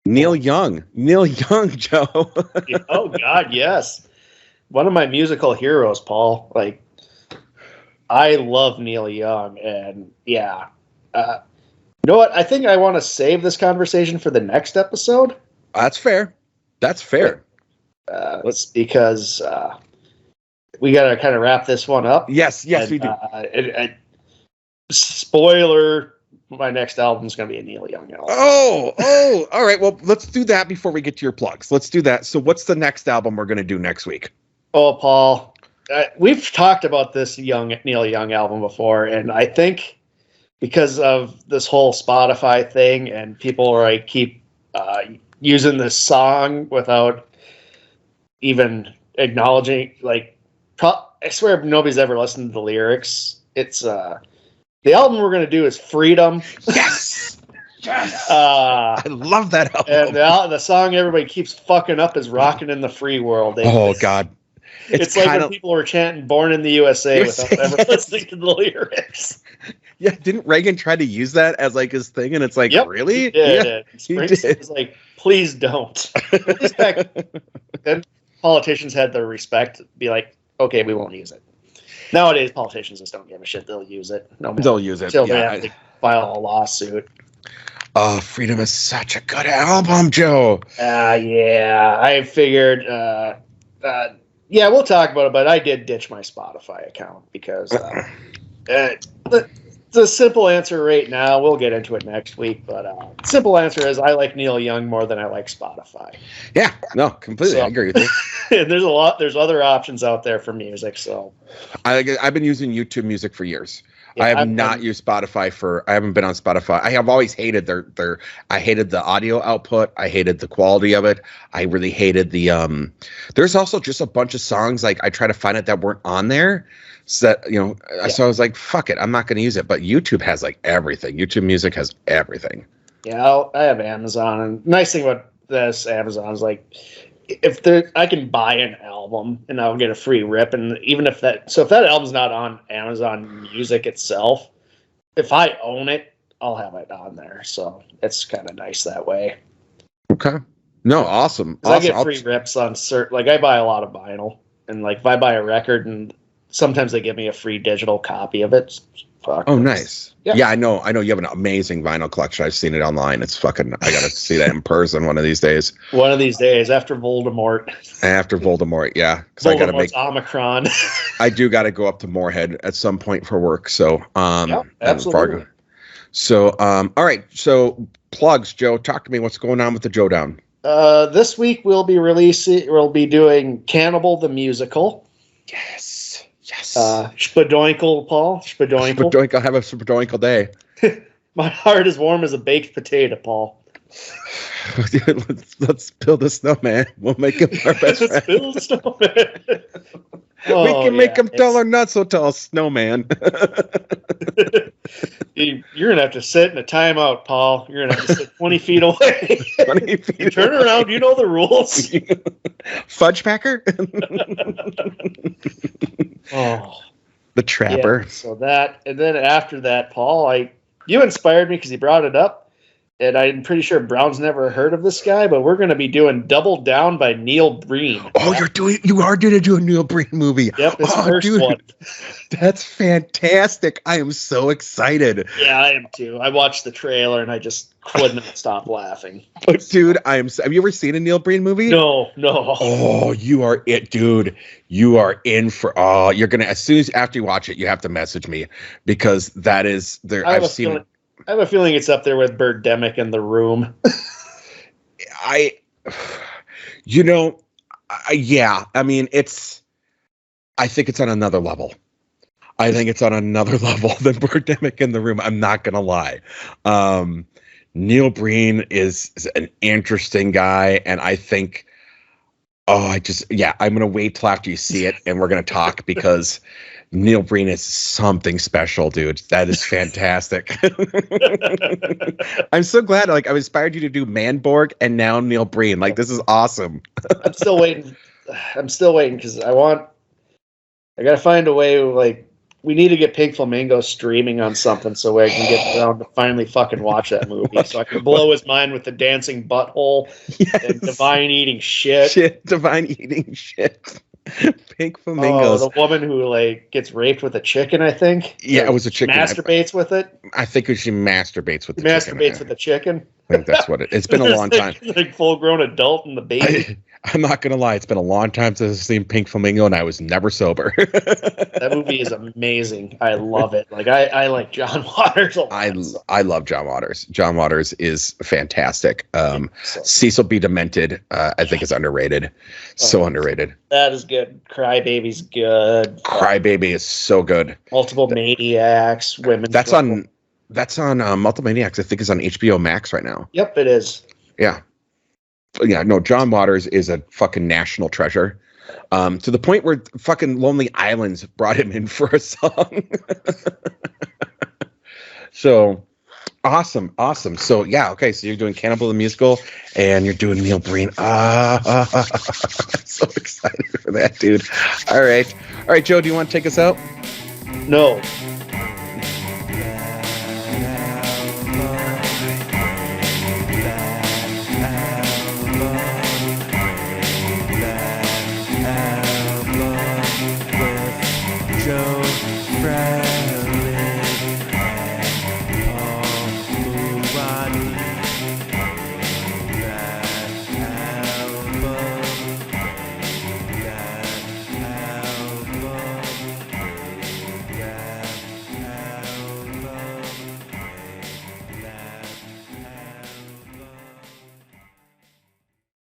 Neil Young. Neil Young, Joe. Oh, God, yes. One of my musical heroes, Paul. Like, I love Neil Young. And, yeah. You know what? I think I want to save this conversation for the next episode. That's fair. Because we got to kind of wrap this one up. Yes, we do. Spoiler, my next album is going to be a Neil Young album. Oh, all right. Well, let's do that before we get to your plugs. Let's do that. So what's the next album we're going to do next week? Oh, Paul, we've talked about this Neil Young album before, and I think because of this whole Spotify thing and people keep using this song without even acknowledging, I swear nobody's ever listened to the lyrics. It's the album we're going to do is Freedom. Yes! I love that album. And the song everybody keeps fucking up is Rockin' in the Free World. Oh, God. It's like when people were chanting "Born in the USA" without ever listening to the lyrics. Yeah, didn't Reagan try to use that as like his thing? And it's like, really? He did. Springsteen was like, please don't. At least then politicians had the respect to be like, okay, we won't use it. Nowadays, politicians just don't give a shit. They'll use it. They'll use it. Until they have to file a lawsuit. Oh, Freedom is such a good album, Joe. Yeah. I figured, we'll talk about it, but I did ditch my Spotify account because the simple answer right now, we'll get into it next week, but simple answer is I like Neil Young more than I like Spotify. Yeah, no, completely. I agree with you. And there's other options out there for music, so. I've been using YouTube Music for years. Yeah, I have not used Spotify I haven't been on Spotify. I have always hated I hated the audio output. I hated the quality of it. I really hated there's also just a bunch of songs, like I try to find it that weren't on there. So I was like, fuck it, I'm not going to use it. But YouTube has like everything. YouTube Music has everything. Yeah, I have Amazon, and nice thing about this Amazon is like, I can buy an album and I'll get a free rip, and even if that album's not on Amazon Music itself, if I own it, I'll have it on there. So it's kind of nice that way. Okay. No, awesome. I get free rips on certain. Like I buy a lot of vinyl, and like if I buy a record, and sometimes they give me a free digital copy of it. Nice. Yeah, I know you have an amazing vinyl collection. I've seen it online. It's fucking. I gotta see that in person one of these days. One of these days, after Voldemort. Yeah, because I gotta make Omicron. I do gotta go up to Moorhead at some point for work. So, absolutely. So, all right. So, plugs, Joe. Talk to me. What's going on with the Joe Down? This week we'll be doing Cannibal the Musical. Yes. Spadoinkle, Paul. Spadoinkle. I'll have a Spadoinkle day. My heart is warm as a baked potato, Paul. Let's build a snowman. We'll make him our best friend. Let's build a snowman. We can make him tall or not so tall, snowman. You're gonna have to sit in a timeout, Paul. You're gonna have to sit 20 feet away. 20 feet. You turn around. You know the rules. Fudge packer. The Trapper. Yeah, so that, and then after that, Paul, you inspired me because you brought it up. And I'm pretty sure Brown's never heard of this guy, but we're going to be doing Double Down by Neil Breen. Oh, you are going to do a Neil Breen movie. Yep, his first one. That's fantastic. I am so excited. Yeah, I am too. I watched the trailer and I just could not stop laughing. But dude, have you ever seen a Neil Breen movie? No. Oh, you are it, dude. You are in for you're going to, after you watch it, you have to message me because that is there. I've seen it. I have a feeling it's up there with Birdemic and The Room. Yeah. I mean, I think it's on another level. I think it's on another level than Birdemic and The Room. I'm not going to lie. Neil Breen is an interesting guy. And I think, I'm going to wait till after you see it and we're going to talk because Neil Breen is something special, dude. That is fantastic. I'm so glad. Like, I inspired you to do Manborg and now Neil Breen. Like, this is awesome. I'm still waiting because I got to find a way. Like, we need to get Pink Flamingo streaming on something so I can get around to finally fucking watch that movie. So I can blow his mind with the dancing butthole and Divine eating shit. Divine eating shit. Pink Flamingos. The woman who gets raped with a chicken, I think. Yeah, it was a chicken. Masturbates with it. I think she masturbates with the chicken. Masturbates with the chicken. I think that's what it's been a long time. Like full-grown adult and the baby. I'm not gonna lie, it's been a long time since I've seen Pink Flamingo, and I was never sober. That movie is amazing. I love it. Like I like John Waters a lot. I love John Waters. John Waters is fantastic. Cecil B. Demented, I think is underrated. So underrated. That is good. Crybaby's good. Crybaby is so good. Multiple Maniacs, Women. That's on Multiple Maniacs. I think is on HBO Max right now. Yep, it is. Yeah. Yeah, no, John Waters is a fucking national treasure. To the point where fucking Lonely Islands brought him in for a song. So, Awesome. So yeah, okay. So you're doing Cannibal the Musical, and you're doing Neil Breen. I'm so excited for that, dude. All right, Joe. Do you want to take us out? No. Joe